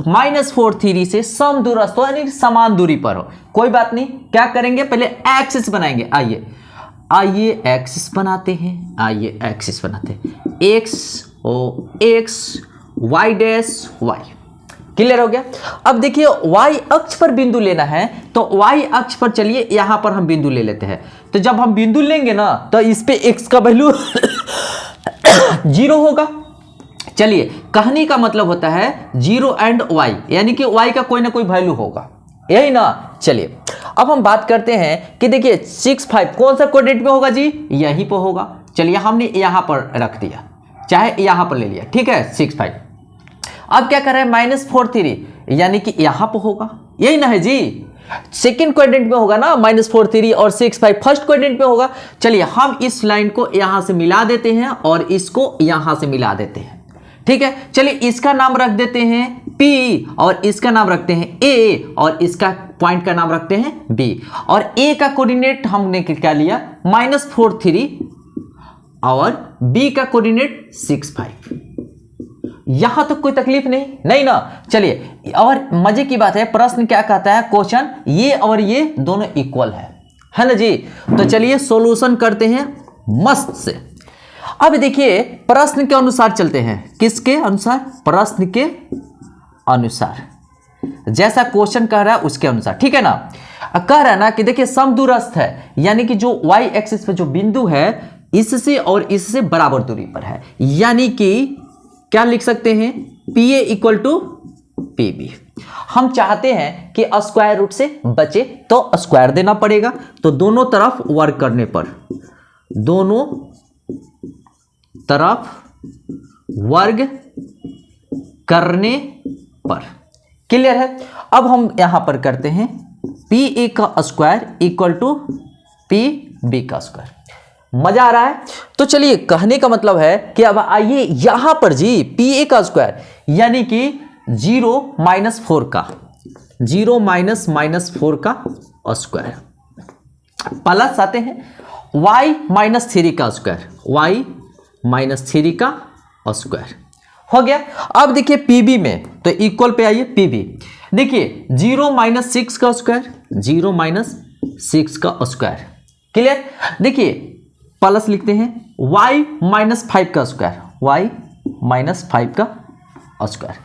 माइनस 4 3 से सम दूरस्थ हो, यानी समान दूरी पर हो। कोई बात नहीं, क्या करेंगे पहले एक्सिस बनाएंगे। आइए एक्सिस बनाते हैं, आइए एक्सिस बनाते हैं, x y dash y। Clear हो गया। अब देखिए y अक्ष पर बिंदु लेना है, तो y अक्ष पर चलिए यहां पर हम बिंदु ले लेते हैं। तो जब हम बिंदु लेंगे ना, तो इस पे x का वैल्यू 0 होगा। चलिए कहने का मतलब होता है 0 एंड y, यानी कि y का कोई ना कोई वैल्यू होगा, यही ना। चलिए अब हम बात करते हैं कि देखिए 6 5 कौन सा कोऑर्डिनेट में होगा जी, यहीं पर होगा। चलिए हमने यहां पर रख दिया, चाहे यहां पर ले लिया, ठीक है 6 5। अब क्या कर रहे हैं माइनस 4 3, यानी कि यहां पर होगा, यही ना है जी। सेकेंड क्वाड्रेंट में होगा ना माइनस 4 3 और 6 5 फर्स्ट क्वाड्रेंट में होगा। चलिए हम इस लाइन को यहां से मिला देते हैं और इसको यहां से मिला देते हैं। ठीक है, चलिए इसका नाम रख देते हैं P और इसका नाम रखते हैं A और इसका पॉइंट का नाम रखते हैं B। और A का कोऑर्डिनेट हमने क्या लिया, माइनस 4 3 और B का कोऑर्डिनेट 6 5। यहां तक कोई तकलीफ नहीं ना। चलिए और मजे की बात है, प्रश्न क्या कहता है, क्वेश्चन ये और ये दोनों इक्वल है ना जी। तो चलिए सॉल्यूशन करते हैं मस्त से। अब देखिए प्रश्न के अनुसार चलते हैं, किसके अनुसार, प्रश्न के अनुसार, जैसा क्वेश्चन कह रहा है उसके अनुसार। ठीक है ना, कह रहा है ना कि देखिए समदूरस्थ है, यानी कि जो y एक्सिस पे जो बिंदु है इससे और इससे बराबर दूरी पर है, यानी कि क्या लिख सकते हैं, PA इक्वल टू PB। हम चाहते हैं कि स्क्वायर रूट से बचे, तो स्क्वायर देना पड़ेगा। तो दोनों तरफ वर्क करने पर, दोनों तरफ वर्ग करने पर, क्लियर है। अब हम यहां पर करते हैं PA का स्क्वायर इक्वल टू PB का स्क्वायर। मजा आ रहा है। तो चलिए कहने का मतलब है कि अब आइए यहां पर जी PA का स्क्वायर, यानी कि 0 माइनस 4 का, 0 माइनस 4 का स्क्वायर, प्लस आते हैं y माइनस 3 का स्क्वायर, y माइनस 3 का स्क्वायर हो गया। अब देखिए PB में, तो इक्वल पे आइए PB, देखिए 0 माइनस 6 का स्क्वायर, 0 माइनस 6 का स्क्वायर, क्लियर। देखिए प्लस लिखते हैं y माइनस 5 का स्क्वायर, y माइनस 5 का स्क्वायर,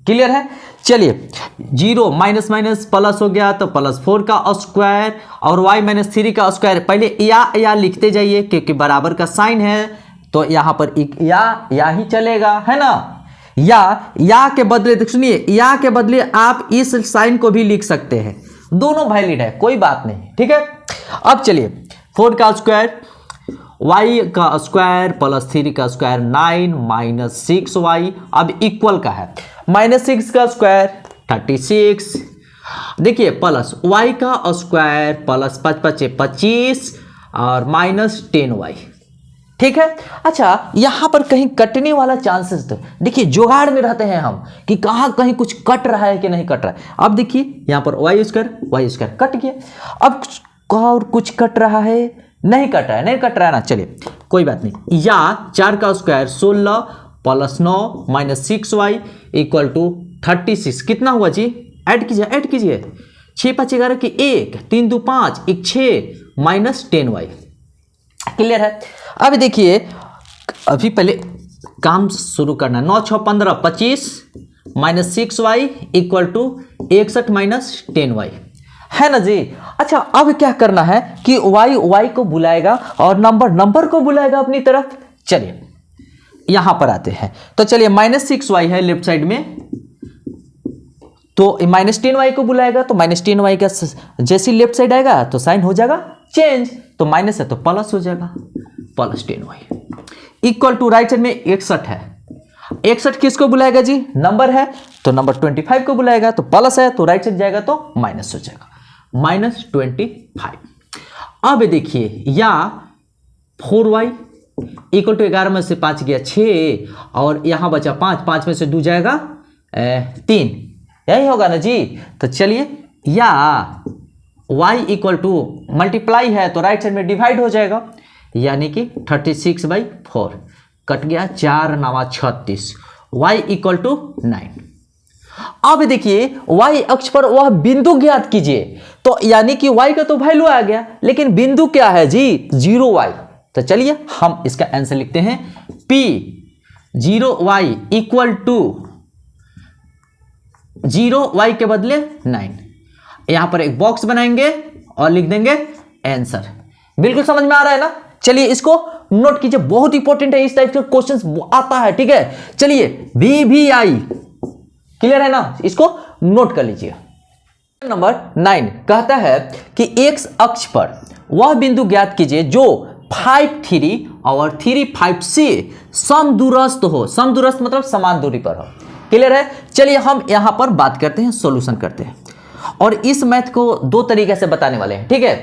क्लियर है। चलिए 0 माइनस माइनस प्लस हो गया, तो प्लस 4 का स्क्वायर और y माइनस 3 का स्क्वायर। पहले या लिखते जाइए क्योंकि बराबर का साइन है, तो यहां पर एक या ही चलेगा, है ना। या के बदले सुनिए, या के बदले आप इस साइन को भी लिख सकते हैं, दोनों वैलिड है, कोई बात नहीं, ठीक है। अब चलिए 4 का स्क्वायर, y का स्क्वायर प्लस 3 का स्क्वायर 9 माइनस 6y, अब इक्वल का है माइनस 6 का स्क्वायर 36, देखिए प्लस y का स्क्वायर प्लस 5 5 25 और माइनस 10y, ठीक है। अच्छा, यहां पर कहीं कटने वाला चांसेस तो देखिए जुगाड़ में रहते हैं हम कि कहां कहीं कुछ कट रहा है कि नहीं कट रहा है। अब देखिए यहां पर वाई स्क्वायर कट गया। अब और कुछ कट रहा है, नहीं कट रहा है, नहीं कट रहा है ना, चलिए कोई बात नहीं। या 4 का square 16 plus 9 minus 6y equal to 36 कितना हुआ जी? ऐड कीजिए 6 5 11 की 1 3 2 5 1 6 माइनस 10y। क्लियर है? अब देखिए अभी पहले काम शुरू करना। 9 6 15 25 minus 6y equal to 61 minus 10y है ना जी। अच्छा, अब क्या करना है कि y को बुलाएगा और नंबर को बुलाएगा अपनी तरफ। चलिए यहां पर आते हैं, तो चलिए माइनस 6y है लेफ्ट साइड में, तो माइनस 10y को बुलाएगा, तो माइनस 10y का जैसी लेफ्ट साइड आएगा तो साइन हो जाएगा चेंज, तो माइनस है तो प्लस हो जाएगा, plus 10y equal to right side में 61 है। 61 किसको बुलाएगा जी? नंबर है तो नंबर 25 को बुलाएगा, तो प्लस है तो राइट साइड जाएगा तो माइनस हो जाएगा, माइनस 25। अब देखिए या 4y इक्वल टू 11 में से 5 गया 6 और यहां बचा 5 में से 2 जाएगा 3, यही होगा ना जी। तो चलिए या y इक्वल टू मल्टीप्लाई है तो राइट साइड में डिवाइड हो जाएगा, यानी कि 36/4 कट गया 4 9 36, y इक्वल टू 9। अब देखिए y अक्ष पर वह बिंदु ज्ञात कीजिए, तो यानी कि y का तो वैल्यू आ गया, लेकिन बिंदु क्या है जी? 0y। तो चलिए हम इसका आंसर लिखते हैं P 0y equal to 0y के बदले 9। यहां पर एक बॉक्स बनाएंगे और लिख देंगे आंसर। बिल्कुल समझ में आ रहा है ना? चलिए इसको नोट कीजिए, बहुत इंपॉर्टेंट है, इस टाइप के क्वेश्चंस आता है, ठीक है। चलिए VVI क्लियर है ना, इसको नोट कर लीजिए। नंबर 9 कहता है कि x अक्ष पर वह बिंदु ज्ञात कीजिए जो 5 3 और 3 5 से समदूरस्थ हो। समदूरस्थ मतलब समान दूरी पर हो। क्लियर है? चलिए हम यहां पर बात करते हैं, सॉल्यूशन करते हैं, और इस मैथ को 2 तरीके से बताने वाले हैं, ठीक है,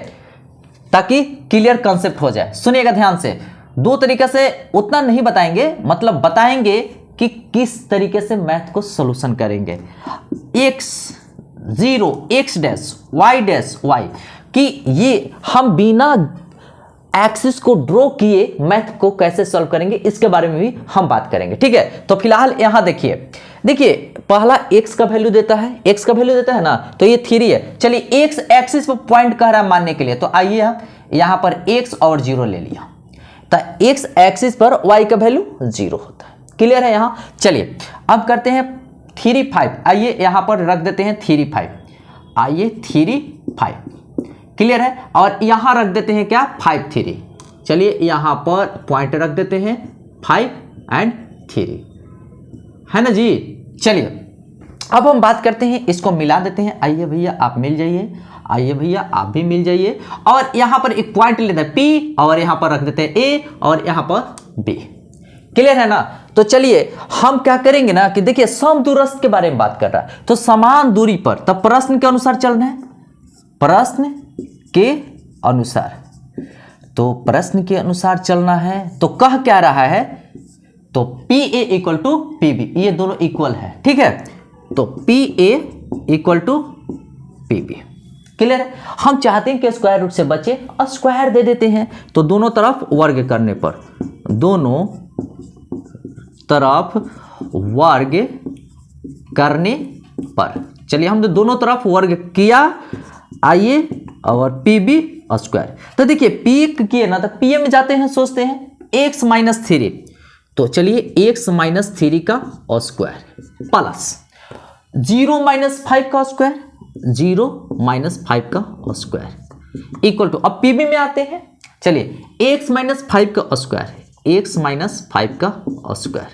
ताकि क्लियर कंसेप्ट हो जाए। सुनिएगा ध्यान से, 2 तरीके से उतना नहीं बताएंगे, मतलब बताएंगे कि किस तरीके से मैथ को सॉल्यूशन करेंगे। x0 x डैश y कि ये हम बिना एक्सिस को ड्रॉ किए मैथ को कैसे सॉल्व करेंगे, इसके बारे में भी हम बात करेंगे, ठीक है। तो फिलहाल यहां देखिए पहला x का वैल्यू देता है ना, तो ये 3 है। चलिए x एक्सिस पर पॉइंट कह रहा है मानने के लिए, तो आइए हम यहां पर x और 0 ले लिया, तो x एक्सिस पर y का वैल्यू 0 होता है। क्लियर है यहां? चलिए अब करते हैं 3 5, आइए यहां पर रख देते हैं 3 5, आइए 3 5 क्लियर है, और यहां रख देते हैं क्या 5 3। चलिए यहां पर पॉइंट रख देते हैं 5 एंड 3, है ना जी। चलिए अब हम बात करते हैं, इसको मिला देते हैं। आइए भैया आप मिल जाइए, आइए भैया आप भी मिल जाइए, और यहां पर एक पॉइंट लेते हैं P और यहां पर रख देते हैं A और यहां पर B। क्लियर है ना? तो चलिए हम क्या करेंगे ना कि देखिए समदूरस्थ के बारे में बात कर रहा है, तो समान दूरी पर, तब प्रश्न के अनुसार चलना है, प्रश्न के अनुसार, तो प्रश्न के अनुसार चलना है। तो कह क्या रहा है, तो PA इक्वल टू PB, ये दोनों इक्वल है, ठीक है। तो PA equal to PB clear है। हम चाहते हैं कि स्क्वायर रूट से बचे, स्क्वायर दे देते हैं, तो दोनों तरफ वर्ग करने पर, दोनों तरफ वर्ग करने पर, चलिए हमने दोनों तरफ वर्ग किया, आइए और PB स्क्वायर। तो देखिए P किए ना, तो PM में जाते हैं, सोचते हैं x माइनस 3, तो चलिए x माइनस 3 का स्क्वायर प्लस 0 माइनस 5 का स्क्वायर, 0 माइनस 5 का स्क्वायर इक्वल टू, अब PB में आते हैं, चलिए x माइनस 5 का स्क्वायर, x माइनस 5 का स्क्वायर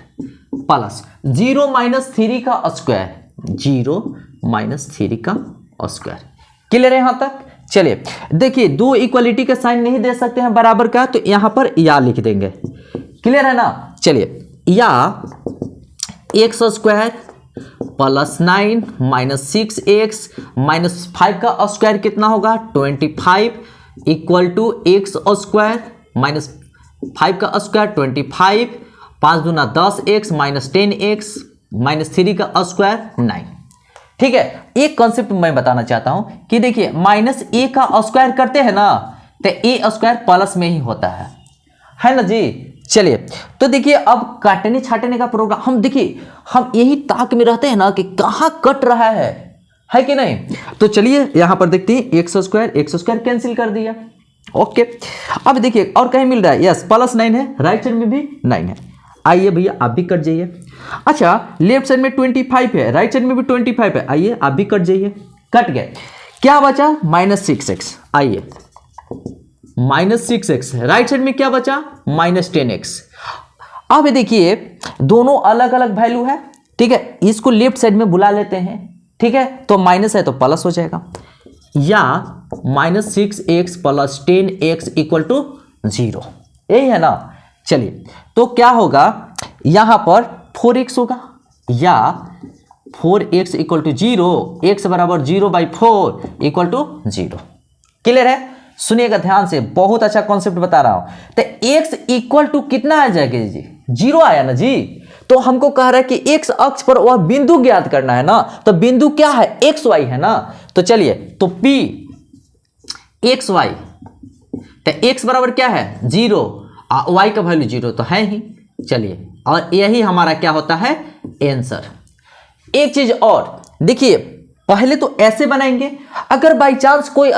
प्लस 0 माइनस 3 का स्क्वायर, 0 माइनस 3 का स्क्वायर। क्लियर है यहां तक? चलिए देखिए 2 इक्वलिटी का साइन नहीं दे सकते हैं बराबर का, तो यहां पर या लिख देंगे। क्लियर है ना? चलिए या x square plus 9 minus 6x minus 5 का स्क्वायर कितना होगा 25 equal to x square minus 5 का स्क्वायर 25, 5 दूना 10x माइनस 10x माइनस 3 का स्क्वायर 9। ठीक है, एक कॉन्सेप्ट मैं बताना चाहता हूं कि देखिए माइनस ए का स्क्वायर करते हैं ना तो ए स्क्वायर प्लस में ही होता है ना जी। चलिए तो देखिए अब काटने छाटने का प्रोग्राम हम देखिए, हम यही ताक में रहते हैं ना कि कहां कट रहा है कि नहीं। तो चलिए यहां पर देखते हैं एक्स स्क्वायर कैंसिल कर दिया। ओके, अब देखिए और कहीं मिल रहा है, यस प्लस 9 है, राइट साइड में भी 9 है। आइए भैया आप भी कट जाइए। अच्छा लेफ्ट साइड में 25 है, राइट साइड में भी 25 है, आइए आप भी कट जाइए। कट गए, क्या बचा -6x। आइए -6x, राइट साइड में क्या बचा -10x। अब देखिए दोनों अलग अलग वैल्यू है, ठीक है, इसको लेफ्ट साइड में बुला लेते हैं, ठीक है, तो माइनस है तो प्लस हो जाएगा, या -6x plus 10x equal to 0, यही है ना। चलिए तो क्या होगा, यहां पर 4x होगा या 4x इक्वल टू 0, x बराबर 0/4 इक्वल टू 0। क्लियर है, सुनिएगा ध्यान से, बहुत अच्छा कॉन्सेप्ट बता रहा हूं। तो x इक्वल टू कितना आ जाएगा जी, 0 आया ना जी। तो हमको कह रहा है कि x अक्ष पर वह बिंदु ज्ञात करना है ना, तो बिंदु क्या है, xy है ना। तो चलिए तो p xy, तो x बराबर क्या है 0, y का वैल्यू 0 तो है ही। चलिए और यही हमारा क्या होता है आंसर। एक चीज और देखिए, पहले तो ऐसे बनाएंगे, अगर बाई चांस कोई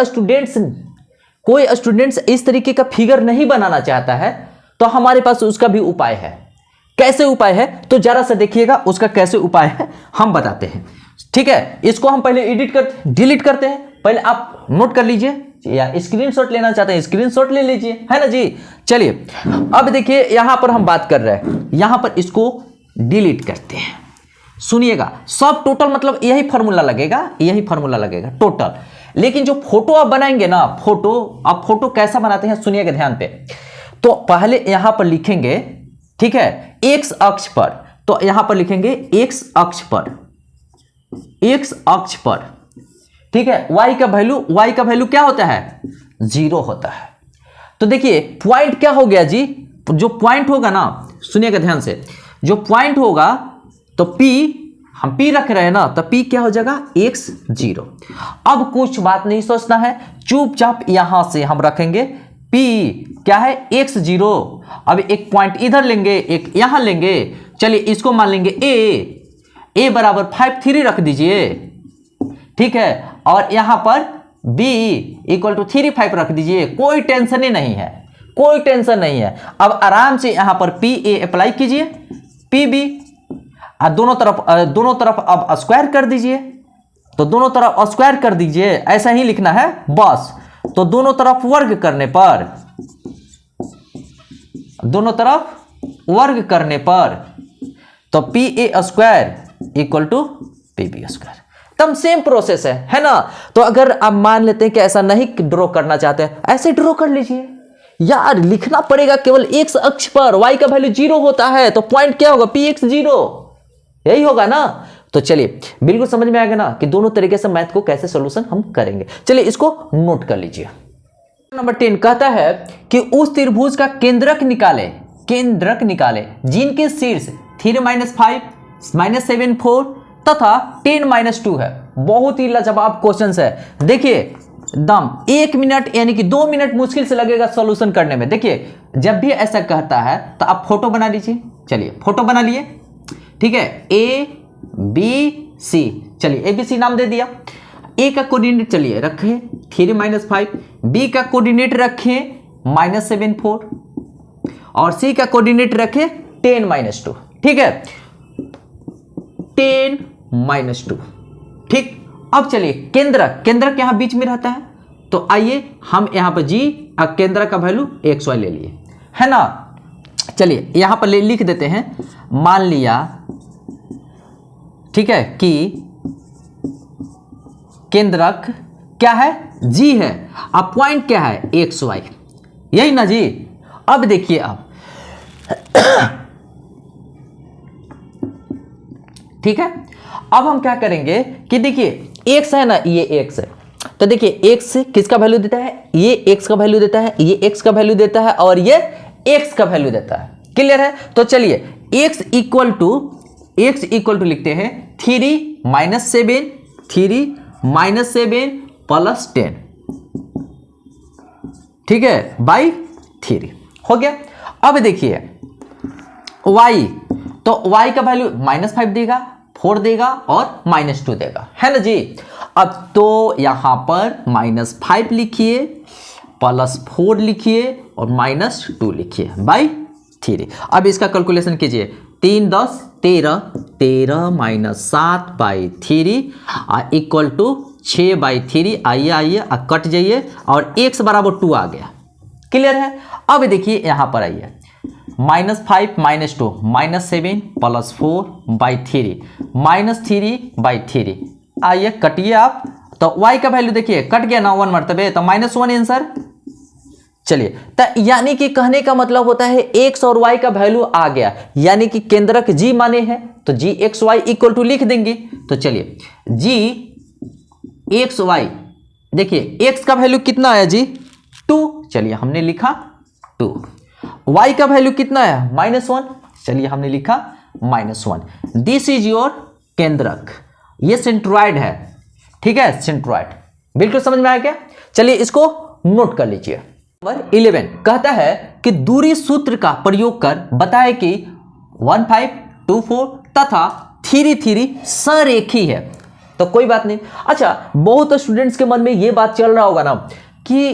स्टूडेंट्स इस तरीके का फिगर नहीं बनाना चाहता है तो हमारे पास उसका भी उपाय है। कैसे उपाय है तो जरा सा देखिएगा, उसका कैसे उपाय है हम बताते हैं। ठीक है, इसको हम पहले डिलीट करते हैं, पहले आप नोट कर लीजिए, या स्क्रीनशॉट लेना चाहते हैं स्क्रीनशॉट ले लीजिए, है ना जी। चलिए अब देखिए यहां पर हम बात कर रहे हैं, यहां पर इसको डिलीट करते हैं। सुनिएगा, सब टोटल मतलब यही फॉर्मूला लगेगा टोटल। लेकिन जो फोटो आप बनाएंगे ना, आप फोटो कैसा बनाते हैं सुनिएगा ध्यान पे। तो पहले यहां पर लिखेंगे, ठीक है, एक्स अक्ष पर, तो यहां पर लिखेंगे एक्स अक्ष पर, ठीक है। y का वैल्यू क्या होता है 0 होता है। तो देखिए पॉइंट क्या हो गया जी, जो पॉइंट होगा ना, सुनिएगा ध्यान से, जो पॉइंट होगा तो p, हम p रख रहे हैं ना, तो p क्या हो जाएगा x0। अब कुछ बात नहीं सोचना है, चुपचाप यहां से हम रखेंगे p क्या है x0। अब एक पॉइंट इधर लेंगे, एक यहां लेंगे, चलिए इसको मान लेंगे a बराबर 5 3 रख दीजिए, ठीक है, और यहां पर b इक्वल टू 3 5 रख दीजिए, कोई टेंशन ही नहीं है, अब आराम से यहां पर pa अप्लाई कीजिए, pb, दोनों तरफ अब स्क्वायर कर दीजिए, तो दोनों तरफ स्क्वायर कर दीजिए, ऐसा ही लिखना है बस। तो दोनों तरफ वर्ग करने पर तो pa square equal to pb square, तब सेम प्रोसेस है ना। तो अगर आप मान लेते हैं कि ऐसा नहीं ड्रॉ करना चाहते हैं, ऐसे ड्रॉ कर लीजिए यार, लिखना पड़ेगा केवल x अक्ष पर y का वैल्यू 0 होता है, तो पॉइंट क्या होगा px0, यही होगा ना। तो चलिए बिल्कुल समझ में आएगा ना कि दोनों तरीके से मैथ को कैसे सॉल्यूशन हम करेंगे। चलिए इसको नोट कर लीजिए। नंबर 10 कहता है कि उस त्रिभुज का केंद्रक निकाले जिनके शीर्ष 3 -5 -7 4 तथा 10 -2 है। बहुत ही लाजवाब क्वेश्चन है। देखिए दम 1 मिनट यानी कि 2 मिनट मुश्किल से लगेगा सॉल्यूशन करने में। देखिए जब भी ऐसा कहता है तो आप फोटो बना लीजिए। चलिए फोटो बना लिए, ठीक है, A B C, चलिए ABC नाम दे दिया। A का कोऑर्डिनेट चलिए रखें 3 -5, B का कोऑर्डिनेट रखें -7 4 और C का कोऑर्डिनेट रखें 10 -2, ठीक है, 10 -2, ठीक। अब चलिए केंद्रक यहां बीच में रहता है, तो आइए हम यहां पर G केंद्रक का वैल्यू XY ले लिए, है ना। चलिए यहां पर लिख देते हैं, मान लिया, ठीक है, कि केंद्रक क्या है G है, अब पॉइंट क्या है XY, यही ना जी। अब देखिए अब ठीक है, अब हम क्या करेंगे कि देखिए x है ना, ये x है, तो देखिए x किसका वैल्यू देता है, ये x का वैल्यू देता है, ये x का वैल्यू देता है और ये x का वैल्यू देता है। क्लियर है? तो चलिए x इक्वल टू लिखते हैं 3 - 7 प्लस 10, ठीक है, बाई 3 हो गया। अब देखिए y, तो y का वैल्यू -5 देगा, 4 देगा और -2 देगा, है ना जी। अब तो यहां पर -5 लिखिए, +4 लिखिए और -2 लिखिए बाई 3। अब इसका कैलकुलेशन कीजिए, 3 10 13, 13 - 7 बाई 3 इक्वल टू 6 बाई 3। आइए कट जाइए और x बराबर 2 आ गया। क्लियर है? अब देखिए यहां पर आइए, -5 - 2 -7 +4 बाई 3 -3 बाई 3। आइए कटिए आप, तो y का वैल्यू देखिए कट गया ना 1 मरतबे, तो -1 आंसर। चलिए, तो यानी कि कहने का मतलब होता है x और y का वैल्यू आ गया, यानी कि केंद्रक g माने हैं तो gxy इक्वल टू लिख देंगे। तो चलिए gxy, देखिए x का वैल्यू कितना आया जी? 2, चलिए हमने लिखा 2। y का वैल्यू कितना आया? -1, चलिए हमने लिखा -1। दिस इज योर केंद्रक, ये सेंट्रॉइड है, ठीक है, सेंट्रॉइड। बिल्कुल समझ में आया क्या? चलिए इसको नोट कर लीजिए। नंबर 11 कहता है कि दूरी सूत्र का प्रयोग कर बताए कि 1 5 2 4 तथा 3 3 सरेखी है। तो कोई बात नहीं। अच्छा, बहुत स्टूडेंट्स के मन में ये बात चल रहा होगा ना कि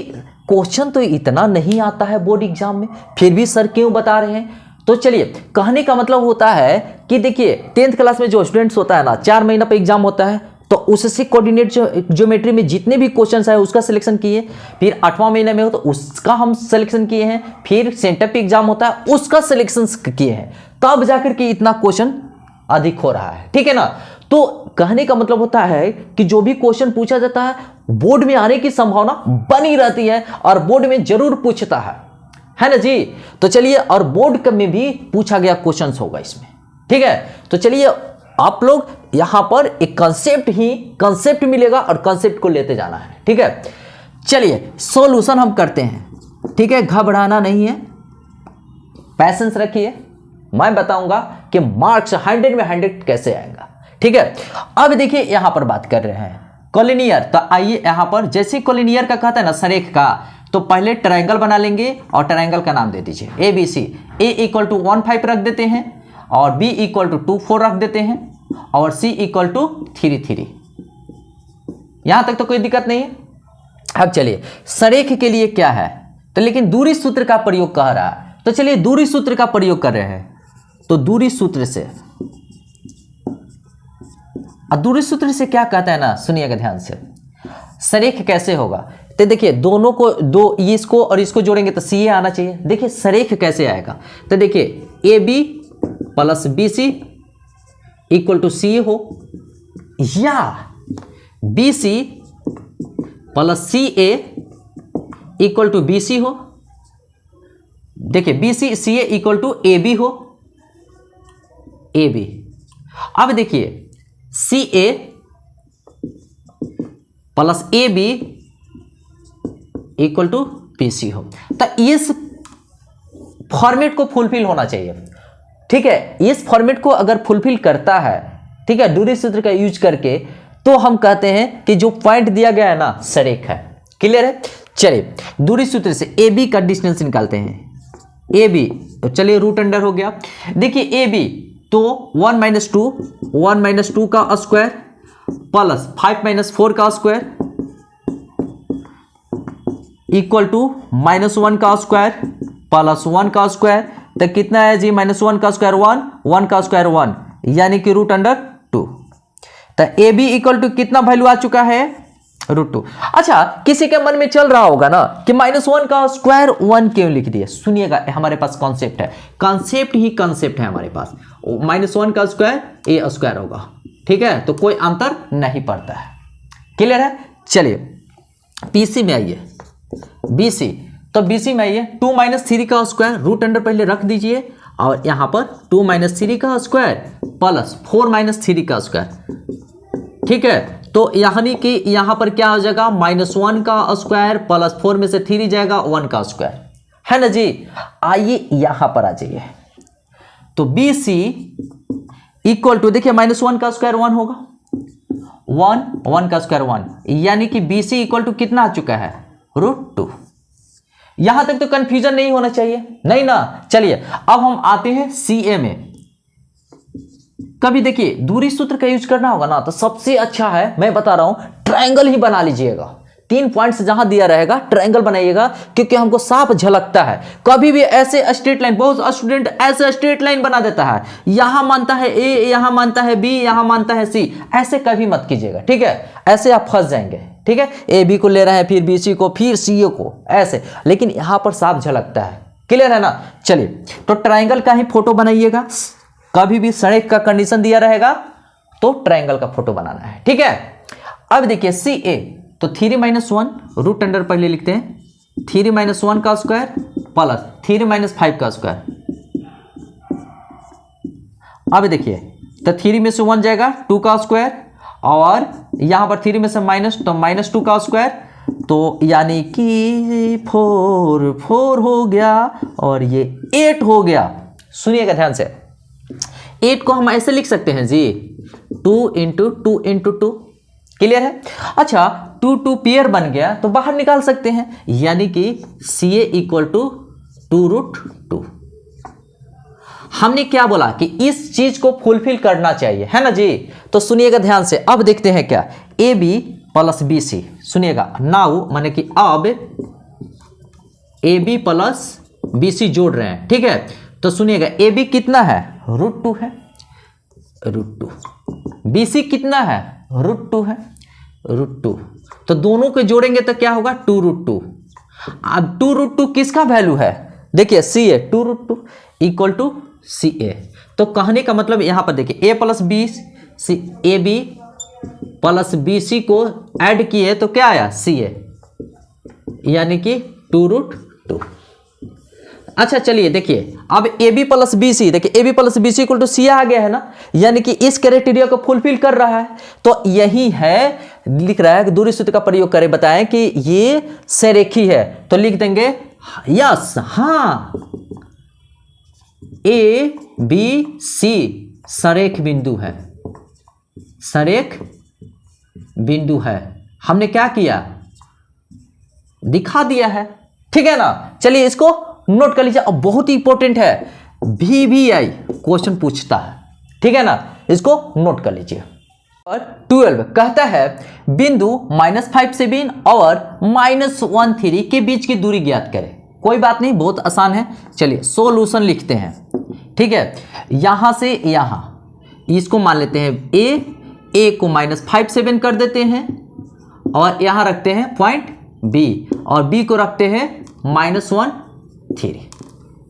क्वेश्चन तो इतना नहीं आता है बोर्ड एग्जाम में, फिर भी सर क्यों बता रहे हैं? तो चलिए, कहने का मतलब होता है कि देखिए 10th क्लास में जो स्टूडेंट्स होता है ना, 4 महीना पे एग्जाम होता है, तो उससे कोऑर्डिनेट ज्योमेट्री में जितने भी क्वेश्चंस आए उसका सिलेक्शन किए, फिर 8वां महीना में हो तो उसका हम सिलेक्शन किए हैं, फिर सेंटर पे एग्जाम होता है उसका सिलेक्शन किए हैं, तब जाकर के इतना क्वेश्चन अधिक हो रहा है, ठीक है ना। तो कहने का मतलब होता है कि जो भी क्वेश्चन पूछा जाता है बोर्ड में आने की संभावना बनी रहती है और बोर्ड में जरूर पूछता है ना जी। तो चलिए, और बोर्ड में भी पूछा गया क्वेश्चन होगा इसमें, ठीक है। तो चलिए आप लोग यहां पर एक कंसेप्ट मिलेगा और कंसेप्ट को लेते जाना है, ठीक है। चलिए सॉल्यूशन हम करते हैं, ठीक है, घबराना नहीं है, पैसेंस रखिए, मैं बताऊंगा कि मार्क्स 100 में 100 कैसे आएगा, ठीक है। अब देखिए यहां पर बात कर रहे हैं कॉलिनियर, तो आइए यहां पर जैसे कॉलिनियर का कहता है ना सरेख का, तो पहले ट्रायंगल बना लेंगे और ट्रायंगल का नाम दे दीजिए ABC। A इक्वल टू 1 5 रख देते हैं और B इक्वल टू 2 4 रख देते हैं और C इक्वल टू 3 3। यहां तक तो कोई दिक्कत नहीं है। अब चलिए सरेख के लिए क्या है, तो लेकिन दूरी सूत्र का प्रयोग कह रहा है, तो चलिए दूरी सूत्र का प्रयोग कर रहे हैं। तो दूरी सूत्र से क्या कहता है ना, सुनिएगा ध्यान से, सरेख कैसे होगा। तो देखिए दोनों को इसको और इसको जोड़ेंगे तो CA आना चाहिए। देखिए सरेख कैसे आएगा, तो देखिए AB plus BC equal to CA हो, या BC plus CA equal to BC हो। देखिए BC CA equal to AB हो, AB। अब देखिए CA plus AB equal to BC हो। तो इस फॉर्मेट को फुलफिल होना चाहिए, ठीक है। इस फॉर्मेट को अगर फुलफिल करता है, ठीक है, दूरी सूत्र का यूज करके, तो हम कहते हैं कि जो पॉइंट दिया गया है ना सरेख है। क्लियर है? चलिए दूरी सूत्र से AB का डिस्टेंस निकालते हैं। AB, तो चलिए रूट अंडर हो गया। देखिए AB तो 1 - 2 का स्क्वायर प्लस 5 - 4 का स्क्वायर इक्वल टू -1 का स्क्वायर प्लस 1 का स्क्वायर। तो कितना है जी, -1 का स्क्वायर 1, 1 का स्क्वायर 1, यानी कि रूट अंडर 2। तो AB इक्वल टू कितना वैल्यू आ चुका है, √2। अच्छा, किसी के मन में चल रहा होगा ना कि -1 का स्क्वायर 1 क्यों लिख दिया। सुनिएगा, हमारे पास कॉन्सेप्ट है, कॉन्सेप्ट है हमारे पास। -1 का स्क्वायर A स्क्वायर होगा, ठीक है, तो कोई अंतर नहीं पड़ता है। क्लियर है? चलिए BC में आइए, BC, तो BC में आइए 2 - 3 का स्क्वायर रूट अंडर पहले रख दीजिए और यहां पर 2 - 3 का स्क्वायर प्लस 4 - 3 का स्क्वायर, ठीक है। तो यानी कि यहां पर क्या हो जाएगा, -1 का स्क्वायर प्लस 4 में से 3 जाएगा 1 का स्क्वायर, है ना जी। आइए यहां पर आ जाइए, तो बी सी इक्वल टू, देखिए -1 का स्क्वायर 1 होगा, 1 का स्क्वायर 1, यानी कि बी सी इक्वल टू कितना आ चुका है, √2। यहां तक तो कंफ्यूजन नहीं होना चाहिए, नहीं ना। चलिए अब हम आते हैं सी ए में। कभी देखिए दूरी सूत्र का यूज करना होगा ना, तो सबसे अच्छा है, मैं बता रहा हूं, ट्रायंगल ही बना लीजिएगा। 3 पॉइंट्स जहां दिया रहेगा ट्रायंगल बनाइएगा, क्योंकि हमको साफ झलकता है। कभी भी ऐसे स्ट्रेट लाइन, बहुत स्टूडेंट ऐसे स्ट्रेट लाइन बना देता है, यहां मानता है ए, यहां मानता है बी, यहां मानता है सी। ऐसे कभी मत कीजिएगा, ठीक है, ऐसे आप फंस जाएंगे। ठीक है, ए बी को ले रहे हैं, फिर बी सी को, फिर सी ए को, ऐसे। लेकिन यहां पर साफ झलकता है, क्लियर है ना। चलिए तो ट्रायंगल का ही फोटो बनाइएगा। कभी भी सड़क का कंडीशन दिया रहेगा तो ट्रायंगल का फोटो बनाना है, ठीक है। अब देखिए सी ए, तो 3 - 1 रूट अंडर पहले लिखते हैं, 3 - 1 का स्क्वायर प्लस 3 - 5 का स्क्वायर। अब देखिए तो 3 में से 1 जाएगा, 2 का स्क्वायर, और यहां पर 3 में से माइनस, तो -2 का स्क्वायर, तो यानी कि 4 हो गया, और ये 8 हो गया। सुनिएगा ध्यान से, 8 को हम ऐसे लिख सकते हैं जी, 2 × 2 × 2, क्लियर है। अच्छा 2 पेयर बन गया तो बाहर निकाल सकते हैं, यानी कि सी ए इक्वल टू 2√2। हमने क्या बोला कि इस चीज को फुलफिल करना चाहिए, है ना जी। तो सुनिएगा ध्यान से, अब देखते हैं क्या, A B plus B C. सुनिएगा, नाउ माने कि अब A B plus B C जोड़ रहे हैं, ठीक है। तो सुनिएगा, ए बी कितना है, √2 है, √2। बी सी कितना है, √2 है, √2। तो दोनों को जोड़ेंगे तो क्या होगा, 2√2। अब 2√2 किसका वैल्यू है, देखिए सी ए, 2√2 इक्वल टू सी ए। तो कहने का मतलब यहां पर देखिए, A plus B C, A B plus B C को ऐड किए तो क्या आया, सी ए, यानी कि 2√2। अच्छा चलिए देखिए, अब A B plus B C, देखिए A B plus B C equal to C आ गया है ना, यानी कि इस क्राइटेरिया को फुलफिल कर रहा है। तो यही है, लिख रहा है कि दूरी सूत्र का प्रयोग करें, बताएं कि ये सरेखी है, तो लिख देंगे यस, हाँ, ए बी सी सरेख बिंदु है, सरेख बिंदु है। हमने क्या किया, दिखा दिया है, ठीक है ना। चलिए इसको नोट कर लीजिए, अब बहुत ही इंपॉर्टेंट है, VBI क्वेश्चन पूछता है, ठीक है ना, इसको नोट कर लीजिए। और 12 कहता है बिंदु -5 से बिन और -1 के बीच की दूरी ज्ञात करें। कोई बात नहीं, बहुत आसान है। चलिए सॉल्यूशन लिखते हैं, ठीक है। यहां से यहां इसको मान लेते हैं ए को -5 से बिन कर देते हैं, और यहां रखते हैं पॉइंट बी, और बी को रखते हैं -1 3,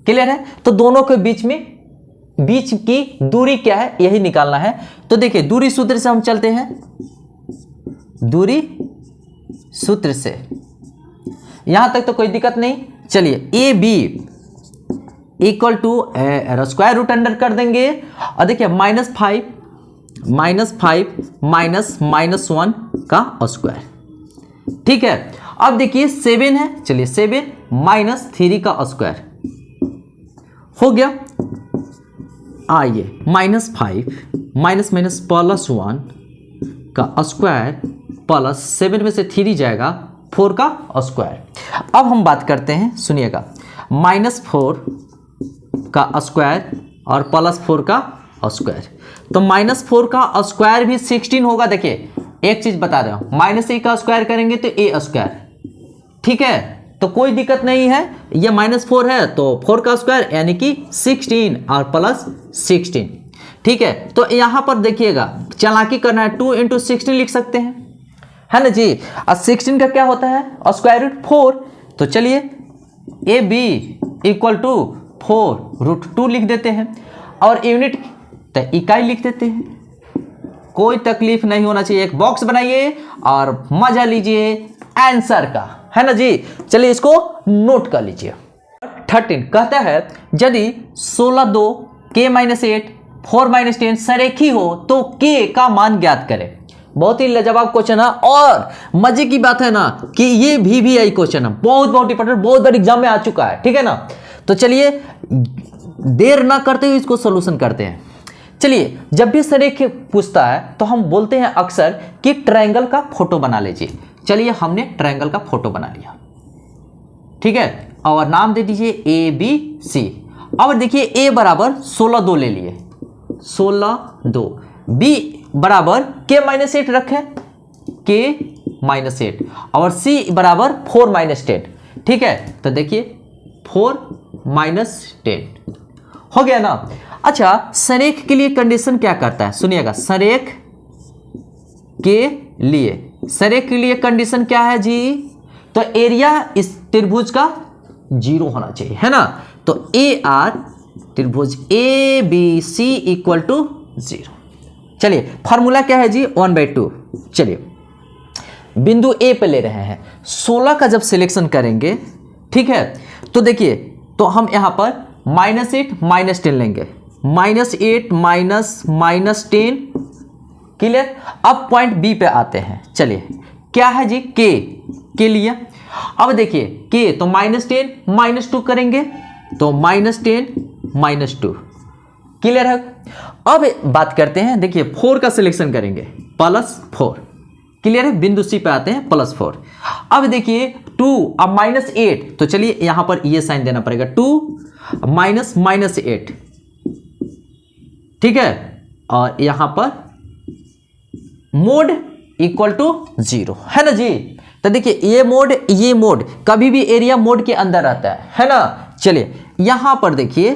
क्लियर है। तो दोनों के बीच की दूरी क्या है, यही निकालना है। तो देखिए दूरी सूत्र से हम चलते हैं, दूरी सूत्र से, यहां तक तो कोई दिक्कत नहीं। चलिए A B equal to square root under कर देंगे, और देखिए -5 -1 का स्क्वायर, ठीक है। अब देखिए 7 है, चलिए 7 -3 का स्क्वायर हो गया। आइए -5 +1 का स्क्वायर प्लस 7 में से 3 जाएगा 4 का स्क्वायर। अब हम बात करते हैं, सुनिएगा, -4 का स्क्वायर और +4 का स्क्वायर। तो -4 का स्क्वायर भी 16 होगा। देखिए एक चीज बता रहा हूं, -a का स्क्वायर करेंगे तो a स्क्वायर, ठीक है, तो कोई दिक्कत नहीं है। ये -4 है तो 4 का स्क्वायर यानी कि 16 और +16, ठीक है। तो यहां पर देखिएगा चालाकी करना है, 2 × 16 लिख सकते हैं, है ना जी। और 16 का क्या होता है, स्क्वायर रूट 4। तो चलिए ए बी इक्वल टू 4√2 लिख देते हैं, और यूनिट तो इकाई लिख देते हैं। कोई तकलीफ नहीं होना चाहिए, एक बॉक्स बनाइए और मजा लीजिए आंसर का, है ना जी। चलिए इसको नोट कर लीजिए। 13 कहता है यदि 16 2 k - 8 4 - 10 सरेखी हो तो k का मान ज्ञात करें। बहुत ही लाजवाब क्वेश्चन है और मजे की बात है ना कि ये VVI क्वेश्चन है, बहुत इंपॉर्टेंट, बहुत बार एग्जाम में आ चुका है, ठीक है ना। तो चलिए देर ना करते हुए इसको सोल्यूशन करते हैं। चलिए जब भी सरेख पूछता है तो हम बोलते हैं अक्सर कि ट्रायंगल का फोटो बना लीजिए। चलिए हमने ट्रायंगल का फोटो बना लिया, ठीक है, और नाम दे दीजिए ABC। अब देखिए A बराबर 16 ले लिए, 16 B बराबर K-8 रखें, K-8 और C बराबर 4-10, ठीक है। तो देखिए 4-10 हो गया ना। अच्छा संरेख के लिए कंडीशन क्या करता है, सुनिएगा। संरेख के लिए कंडीशन क्या है जी, तो एरिया इस त्रिभुज का 0 होना चाहिए, है ना। तो AR त्रिभुज ABC इक्वल टू 0। चलिए फॉर्मूला क्या है जी, 1/2। चलिए बिंदु A पे ले रहे हैं, 16 का जब सिलेक्शन करेंगे, ठीक है, तो देखिए तो हम यहां पर -8 -10 लेंगे, -8 -10, क्लियर। अब पॉइंट B पे आते हैं। चलिए क्या है जी, के लिए। अब देखिए K तो -10 -2 करेंगे तो -10 -2, क्लियर है। अब बात करते हैं, देखिए 4 का सिलेक्शन करेंगे +4, क्लियर है। बिंदु C पे आते हैं +4। अब देखिए 2 अब -8, तो चलिए यहां पर ये साइन देना पड़ेगा, 2 -8, ठीक है, और यहां पर मोड इक्वल टू 0, है ना जी। तो देखिए ये मोड कभी भी एरिया मोड के अंदर रहता है ना। चलिए यहां पर देखिए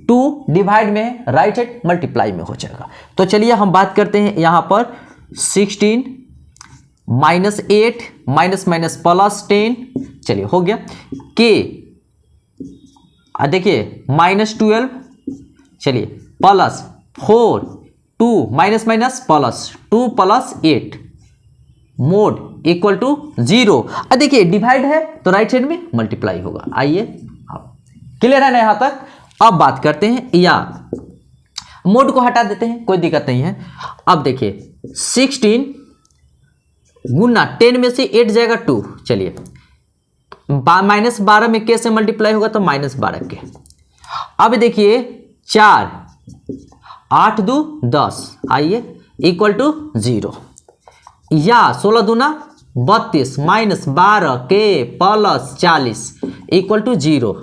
2 डिवाइड में राइट साइड मल्टीप्लाई में हो जाएगा। तो चलिए हम बात करते हैं यहां पर 16 -8 -+10, चलिए हो गया। के देखिए -12, चलिए +4 2 -2 +8 मोड इक्वल टू 0। देखिए डिवाइड है तो राइट साइड में मल्टीप्लाई होगा। आइए क्लियर है ना यहां तक। अब बात करते हैं, या मोड को हटा देते हैं, कोई दिक्कत नहीं है। अब देखिए 16 गुना 10 में से 8 जाएगा 2, चलिए -12 में के से मल्टीप्लाई होगा तो -12 के। अब देखिए 4 8 2 10, आइए इक्वल टू 0, या 16 दूना 32 -12 के +40 इक्वल टू 0,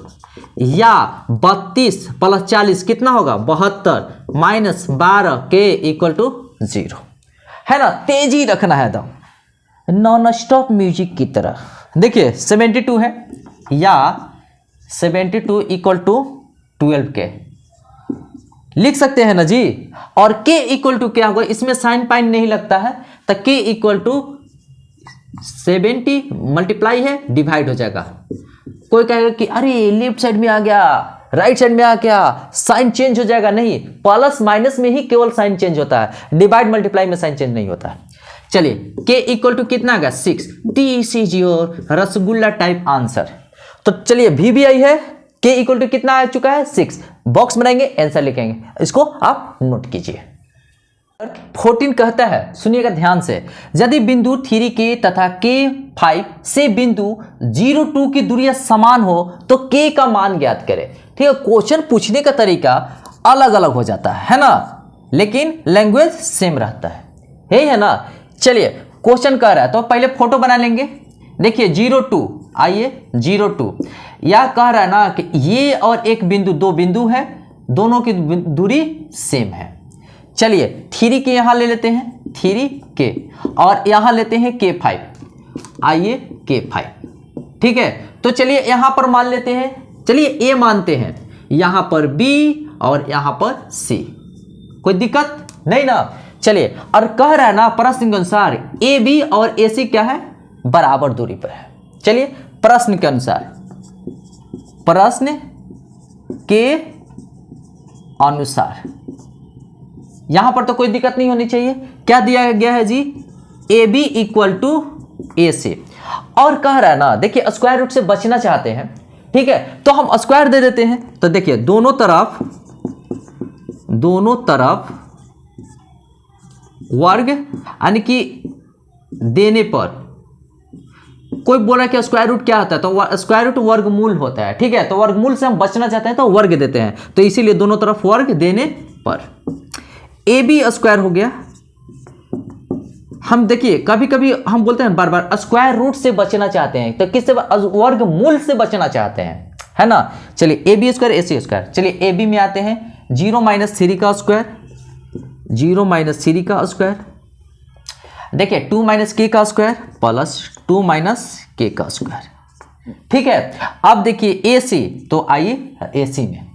या 32 + 40 कितना होगा 72 -12 के इक्वल टू 0, है ना। तेजी रखना है एकदम नॉन स्टॉप म्यूजिक की तरह। देखिए 72 है, या 72 इक्वल टू 12 के लिख सकते हैं ना जी। और k इक्वल टू क्या होगा, इसमें साइन पाइन नहीं लगता है, तो k इक्वल टू 70 मल्टीप्लाई है डिवाइड हो जाएगा। कोई कहेगा कि अरे लेफ्ट साइड में आ गया, राइट साइड में आ गया, साइन चेंज हो जाएगा। नहीं, प्लस माइनस में ही केवल साइन चेंज होता है, डिवाइड मल्टीप्लाई में साइन चेंज नहीं होता है। चलिए k इक्वल टू कितना आ गया 6। This is your rasgulla type answer. तो चलिए VVI है, k इक्वल टू कितना आ चुका है 6। बॉक्स बनाएंगे, आंसर लिखेंगे, इसको आप नोट कीजिए। 14 कहता है, सुनिएगा ध्यान से, यदि बिंदु 3K तथा K5 से बिंदु 0-2 की दूरियां समान हो तो K का मान ज्ञात करें। ठीक है, क्वेश्चन पूछने का तरीका अलग अलग हो जाता है ना, लेकिन लैंग्वेज सेम रहता है, यही है ना। चलिए क्वेश्चन कह रहा है तो पहले फोटो बना लेंगे। देखिए 0-2, आइए 0-2, या कह रहा है ना कि ये और एक बिंदु, दो बिंदु है, दोनों की दूरी सेम है। चलिए 3K यहां ले लेते हैं, 3K, और यहां लेते हैं K5, आइए K5, ठीक है। तो चलिए यहां पर मान लेते हैं, चलिए A मानते हैं, यहां पर B और यहां पर C, कोई दिक्कत नहीं ना। चलिए, और कह रहा है ना प्रश्न के अनुसार AB और AC क्या है, बराबर दूरी पर है। चलिए प्रश्न के अनुसार, प्रश्न के अनुसार यहां पर तो कोई दिक्कत नहीं होनी चाहिए। क्या दिया गया है जी, AB इक्वल टू AC, और कह रहा है ना, देखिए स्क्वायर रूट से बचना चाहते हैं, ठीक है, तो हम स्क्वायर दे देते हैं। तो देखिए दोनों तरफ वर्ग यानी कि देने पर, कोई बोला कि स्क्वायर रूट क्या होता है, तो स्क्वायर रूट वर्गमूल होता है, ठीक है। तो वर्गमूल से हम बचना चाहते हैं तो वर्ग देते हैं, तो इसीलिए दोनों तरफ वर्ग देने पर ए बी स्क्वायर हो गया। हम देखिए कभी कभी हम बोलते हैं बार बार स्क्वायर रूट से बचना चाहते हैं, तो किससे? वर्गमूल से बचना चाहते हैं, है ना। चलिए A B square A C square, चलिए ए बी में आते हैं 0 - 3 का स्क्वायर, 0 - 3 का स्क्वायर, देखिए 2 - k का स्क्वायर प्लस 2 - k का स्क्वायर, ठीक है। अब देखिए ए सी, तो आइए ए सी में,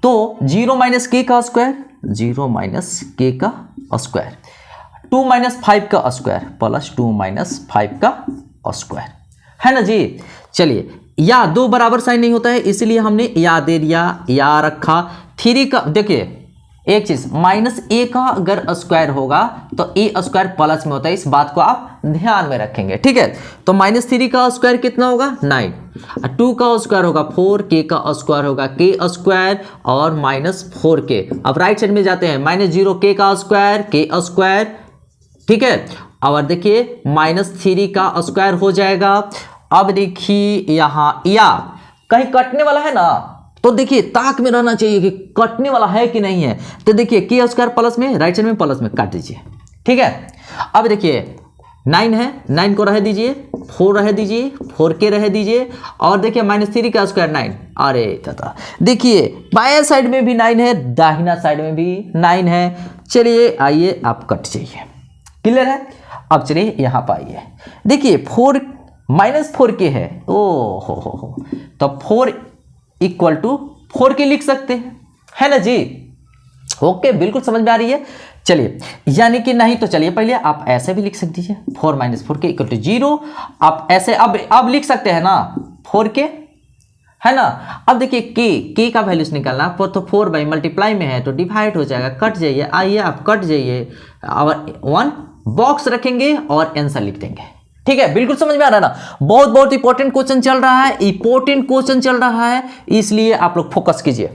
तो 0 - k का स्क्वायर, 0 - k का स्क्वायर, 2 - 5 का स्क्वायर प्लस 2 - 5 का स्क्वायर, है ना जी। चलिए या दो बराबर साइन नहीं होता है, इसलिए हमने या दे दिया, या रखा। 3 का देखिए एक चीज -a का अगर स्क्वायर होगा तो ए स्क्वायर प्लस में होता है, इस बात को आप ध्यान में रखेंगे, ठीक है। तो -3 का स्क्वायर कितना होगा? 9, 2 का स्क्वायर होगा 4, k का स्क्वायर होगा k स्क्वायर और -4k। अब राइट साइड में जाते हैं, -0 k का स्क्वायर k स्क्वायर, ठीक है। और देखिए -3 का स्क्वायर हो जाएगा। अब देखिए यहां या कहीं कटने वाला है ना, तो देखिए ताक में रहना चाहिए कि कटने वाला है कि नहीं है। तो देखिए k स्क्वायर प्लस में, राइट साइड में प्लस में काट दीजिए, ठीक है। अब देखिए 9 है, 9 को रह दीजिए, 4 रह दीजिए, 4k रह दीजिए, और देखिए -3 का स्क्वायर 9, अरे तथा देखिए बाएं साइड में भी 9 है, दाहिना साइड में भी 9 है। चलिए आइए आप कट जाइए, क्लियर है। अब चलिए यहाँ पर आइए, देखिए 4 -4k है, ओ हो, तो 4 = 4k लिख सकते हैं, है ना जी। ओके, बिल्कुल समझ में आ रही है। चलिए यानी कि नहीं तो चलिए पहले आप ऐसे भी लिख सकते हैं, 4 - 4k = 0। आप ऐसे अब लिख सकते हैं ना 4k, है ना। अब देखिए k का वैल्यूज निकालना, तो 4 बाई मल्टीप्लाई में है तो डिवाइड हो जाएगा, कट जाइए, आइए आप कट जाइए और 1 बॉक्स रखेंगे और आंसर लिख देंगे, ठीक है। बिल्कुल समझ में आ रहा है ना। बहुत इंपॉर्टेंट क्वेश्चन चल रहा है, इंपॉर्टेंट क्वेश्चन चल रहा है, इसलिए आप लोग फोकस कीजिए,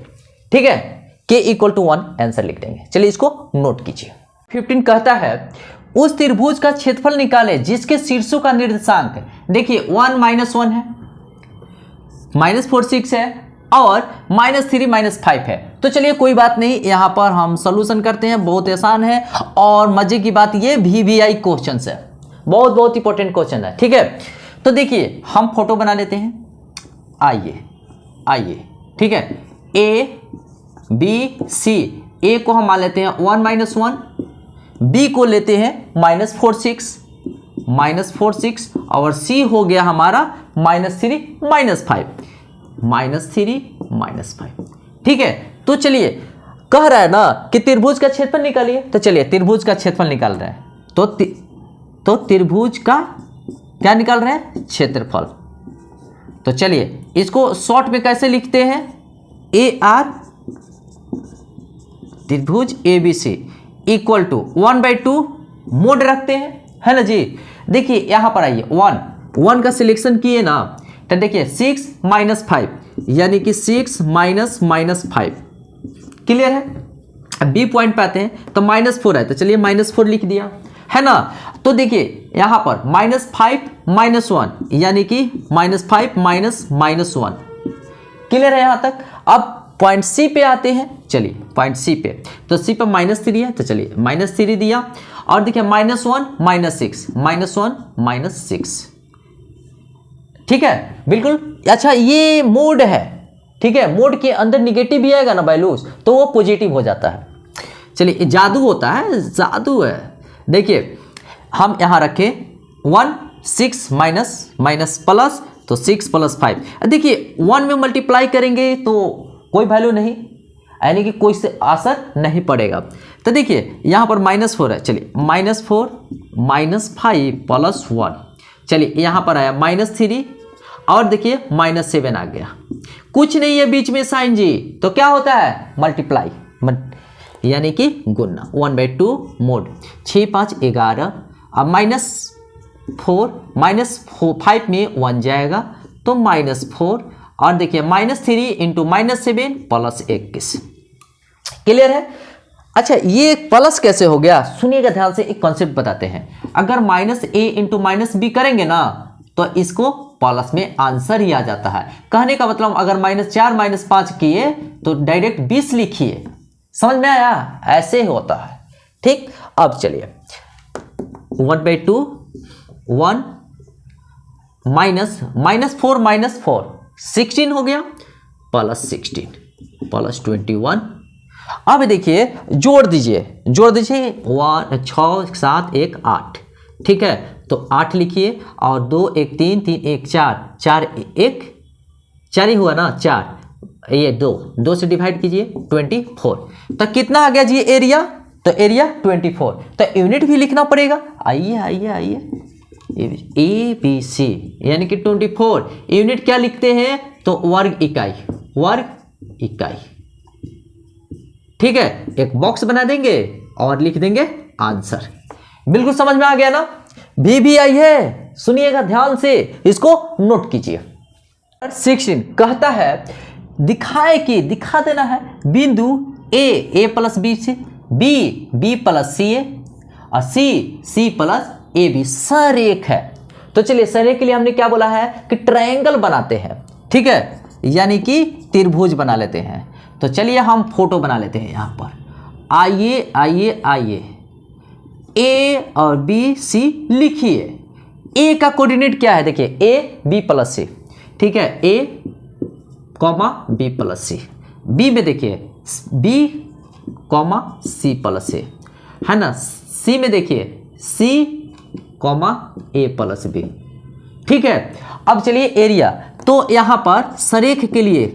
ठीक है। k = 1 आंसर लिख देंगे। चलिए इसको नोट कीजिए। 15 कहता है उस त्रिभुज का क्षेत्रफल निकाले जिसके शीर्षों का निर्देशांक, देखिए 1 - 1 है, -4 6 है और -3 - 5 है। तो चलिए कोई बात नहीं, यहां पर हम सॉल्यूशन करते हैं, बहुत आसान है। और मजे की बात ये VVI क्वेश्चन है, बहुत इंपॉर्टेंट क्वेश्चन है, ठीक है। तो देखिए हम फोटो बना लेते हैं, आइए, ठीक है। A B C, A को हम मान लेते हैं 1 - 1, B को लेते हैं -4 6 और C हो गया हमारा -3 - 5, ठीक है। तो चलिए कह रहा है ना कि त्रिभुज का क्षेत्रफल निकालिए, तो चलिए त्रिभुज का क्षेत्रफल निकाल रहे हैं, तो त्रिभुज का क्या निकाल रहे हैं? क्षेत्रफल। तो चलिए इसको शॉर्ट में कैसे लिखते हैं? AR त्रिभुज ABC = 1/2 मोड रखते हैं, है ना जी। देखिए यहां पर आइए, 1 का सिलेक्शन किए ना, तो देखिए 6 - 5 यानी कि 6 - 5, क्लियर है। B पॉइंट पे आते हैं तो -4 है, तो चलिए -4 लिख दिया, है ना। तो देखिए यहां पर -5 - 1 यानी कि -5 - 1, क्लियर है यहां तक। अब पॉइंट C पे आते हैं, चलिए पॉइंट C पे, तो C पे -3 है, तो चलिए -3 दिया। और देखिए -1 - 6, ठीक है, बिल्कुल। अच्छा ये मोड है, ठीक है। मोड के अंदर निगेटिव भी आएगा ना वैल्यूज, तो वो पॉजिटिव हो जाता है। चलिए जादू होता है, जादू है। देखिए हम यहां रखें 1 6 माइनस प्लस, तो 6 + 5। देखिए 1 में मल्टीप्लाई करेंगे तो कोई वैल्यू नहीं, यानी कि कोई से असर नहीं पड़ेगा। तो देखिए यहाँ पर -4 है, चलिए -4 - 5 + 1, चलिए यहाँ पर आया -3 और देखिए -7 आ गया, कुछ नहीं है बीच में साइन जी, तो क्या होता है? मल्टीप्लाई, यानी कि गुना, 1/2 मोड, 6 5 11। अब -4 -5 में 1 जाएगा तो -4, और देखिए -3 × -7 + 21, क्लियर है। अच्छा ये प्लस कैसे हो गया, सुनिएगा ध्यान से, एक कॉन्सेप्ट बताते हैं। अगर माइनस ए इंटू माइनस बी करेंगे ना तो इसको प्लस में आंसर ही आ जाता है। कहने का मतलब अगर -4 -5 किए तो डायरेक्ट 20 लिखिए, समझ में आया, ऐसे ही होता है। ठीक, अब चलिए 1/2 1 -4 16 हो गया, +16 +21। अब देखिए जोड़ दीजिए 1 6 7 1 8, ठीक है, तो 8 लिखिए और 2 1 3 3 1 4 4 1 4 ही हुआ ना, 4 ये 2 से डिवाइड कीजिए 24। तो कितना आ गया जी एरिया, तो एरिया 24। तो यूनिट भी लिखना पड़ेगा, आइए आइए आइए, ABC यानी कि 24। यूनिट क्या लिखते हैं, तो वर्ग इकाई। ठीक है, एक बॉक्स बना देंगे और लिख देंगे आंसर। बिल्कुल समझ में आ गया ना। भी आई है, सुनिएगा ध्यान से, इसको नोट कीजिए। 16 कहता है दिखा देना है बिंदु A प्लस बी से, B प्लस सी ए और C प्लस ए बी सरेख है। तो चलिए सरेख के लिए हमने क्या बोला है कि ट्रायंगल बनाते हैं, ठीक है, यानी कि त्रिभुज बना लेते हैं। तो चलिए हम फोटो बना लेते हैं यहाँ पर। आइए A और B C लिखिए। A का कोऑर्डिनेट क्या है, देखिए A B प्लस C, ठीक है, A B plus C। B में देखिए B C प्लस A है ना, C में देखिए C A प्लस B, ठीक है। अब चलिए एरिया, तो यहाँ पर सरेख के लिए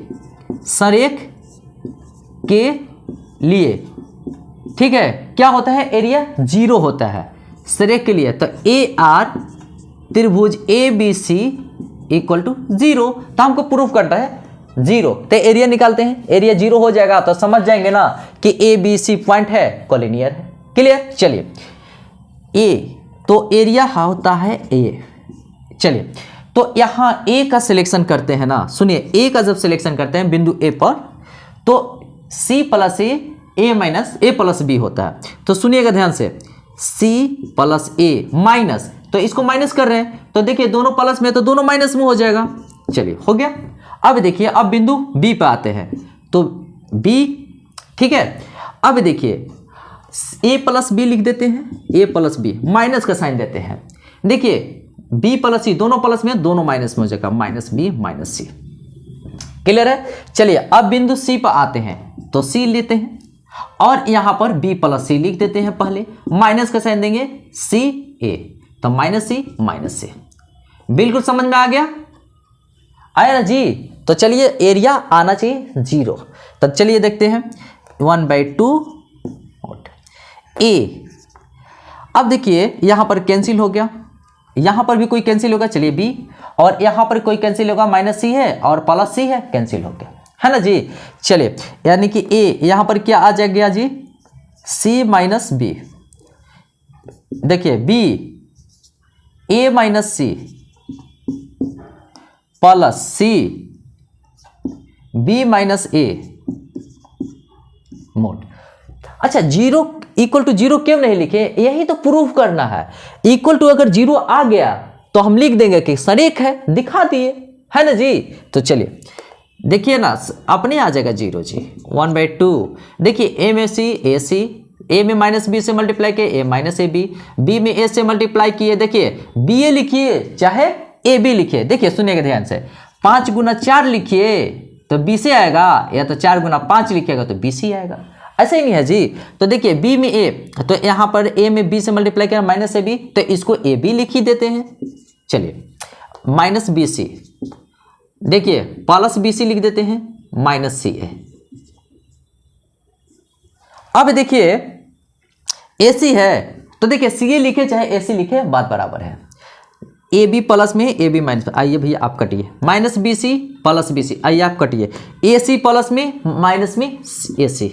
ठीक है क्या होता है, एरिया 0 होता है सरेख के लिए। तो AR त्रिभुज ABC इक्वल टू 0, तो हमको प्रूफ करना है 0, तो एरिया निकालते हैं। एरिया 0 हो जाएगा तो समझ जाएंगे ना कि ABC पॉइंट है, कोलिनियर है। क्लियर, चलिए A, तो एरिया होता है A। चलिए तो यहाँ A का सिलेक्शन करते हैं ना, सुनिए A का जब सिलेक्शन करते हैं बिंदु A पर, तो C plus A minus A plus B होता है। तो सुनिएगा ध्यान से, C प्लस A माइनस, तो इसको माइनस कर रहे हैं, तो देखिए दोनों प्लस में तो दोनों माइनस में हो जाएगा। चलिए हो गया। अब देखिए अब बिंदु B पे आते हैं, तो B, ठीक है। अब देखिए A प्लस बी लिख देते हैं, A प्लस बी, माइनस का साइन देते हैं। देखिए B प्लस C दोनों प्लस में, दोनों माइनस में हो जाएगा, -B -C। क्लियर है। चलिए अब बिंदु C पर आते हैं, तो C लेते हैं और यहां पर B प्लस C लिख देते हैं। पहले माइनस का साइन देंगे CA, तो -C। बिल्कुल समझ में आ गया, आया ना जी। तो चलिए एरिया आना चाहिए 0। तब चलिए देखते हैं 1/2 A। अब देखिए यहां पर कैंसिल हो गया, यहां पर भी कोई कैंसिल होगा, चलिए B, और यहां पर कोई कैंसिल होगा, -C है और प्लस C है, कैंसिल हो गया, है ना जी। चलिए यानी कि A यहां पर क्या आ जाएगा जी, C माइनस B। देखिए B A minus C plus C B minus A mode. अच्छा 0 इक्वल टू 0 क्यों नहीं लिखे, यही तो प्रूफ करना है। इक्वल टू अगर 0 आ गया तो हम लिख देंगे कि सरेख है, दिखा दिए, है ना जी। तो चलिए देखिए ना, अपने आ जाएगा 0 जी। 1/2 देखिए A में C AC, A में -B से मल्टीप्लाई किए A माइनस AB, B में A से मल्टीप्लाई किए, देखिए BA लिखिए चाहे AB लिखिए। देखिए सुनिएगा ध्यान से, 5 × 4 लिखिए तो B से आएगा, या तो 4 × 5 लिखिएगा तो BC आएगा, ऐसे ही नहीं है जी। तो देखिए B में A, तो यहाँ पर A में B से मल्टीप्लाई किया -AB, तो इसको AB लिख ही देते हैं। चलिए -BC, देखिए प्लस BC लिख देते हैं, -CA। अब देखिए AC है, तो देखिए CA लिखे चाहे AC लिखे, बात बराबर है। AB प्लस में AB माइनस, आइए भैया आप कटिए, -BC प्लस BC, आइए आप कटिए, AC प्लस में माइनस में AC,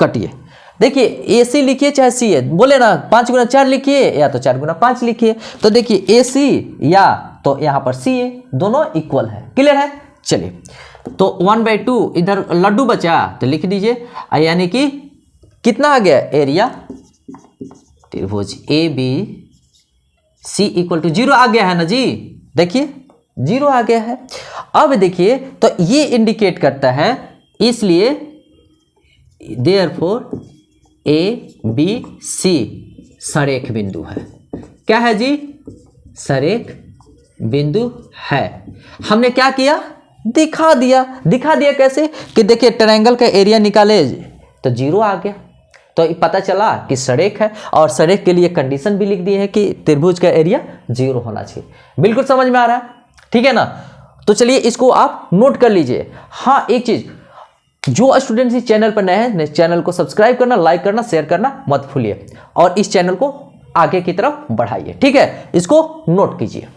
कटिए। देखिए AC लिखिए चाहे CA, बोले ना 5 × 4 लिखिए या तो 4 × 5 लिखिए। तो देखिए AC या तो यहाँ पर CA, दोनों इक्वल है। क्लियर है। चलिए तो 1/2 इधर लड्डू बचा तो लिख दीजिए, यानी कि कितना आ गया एरिया त्रिभुज A B C equal to 0 आ गया है ना जी, देखिए 0 आ गया है। अब देखिए तो ये इंडिकेट करता है, इसलिए देयरफॉर ए बी सी सरेख बिंदु है। क्या है जी? सरेख बिंदु है। हमने क्या किया? दिखा दिया। दिखा दिया कैसे कि देखिए ट्रायंगल का एरिया निकाले तो 0 आ गया, तो पता चला कि सरेख है, और सरेख के लिए कंडीशन भी लिख दी है कि त्रिभुज का एरिया 0 होना चाहिए। बिल्कुल समझ में आ रहा है, ठीक है ना? तो चलिए इसको आप नोट कर लीजिए। हाँ, एक चीज, जो स्टूडेंट इस चैनल पर नए हैं, चैनल को सब्सक्राइब करना, लाइक करना, शेयर करना मत भूलिए, और इस चैनल को आगे की तरफ बढ़ाइए, ठीक है? इसको नोट कीजिए।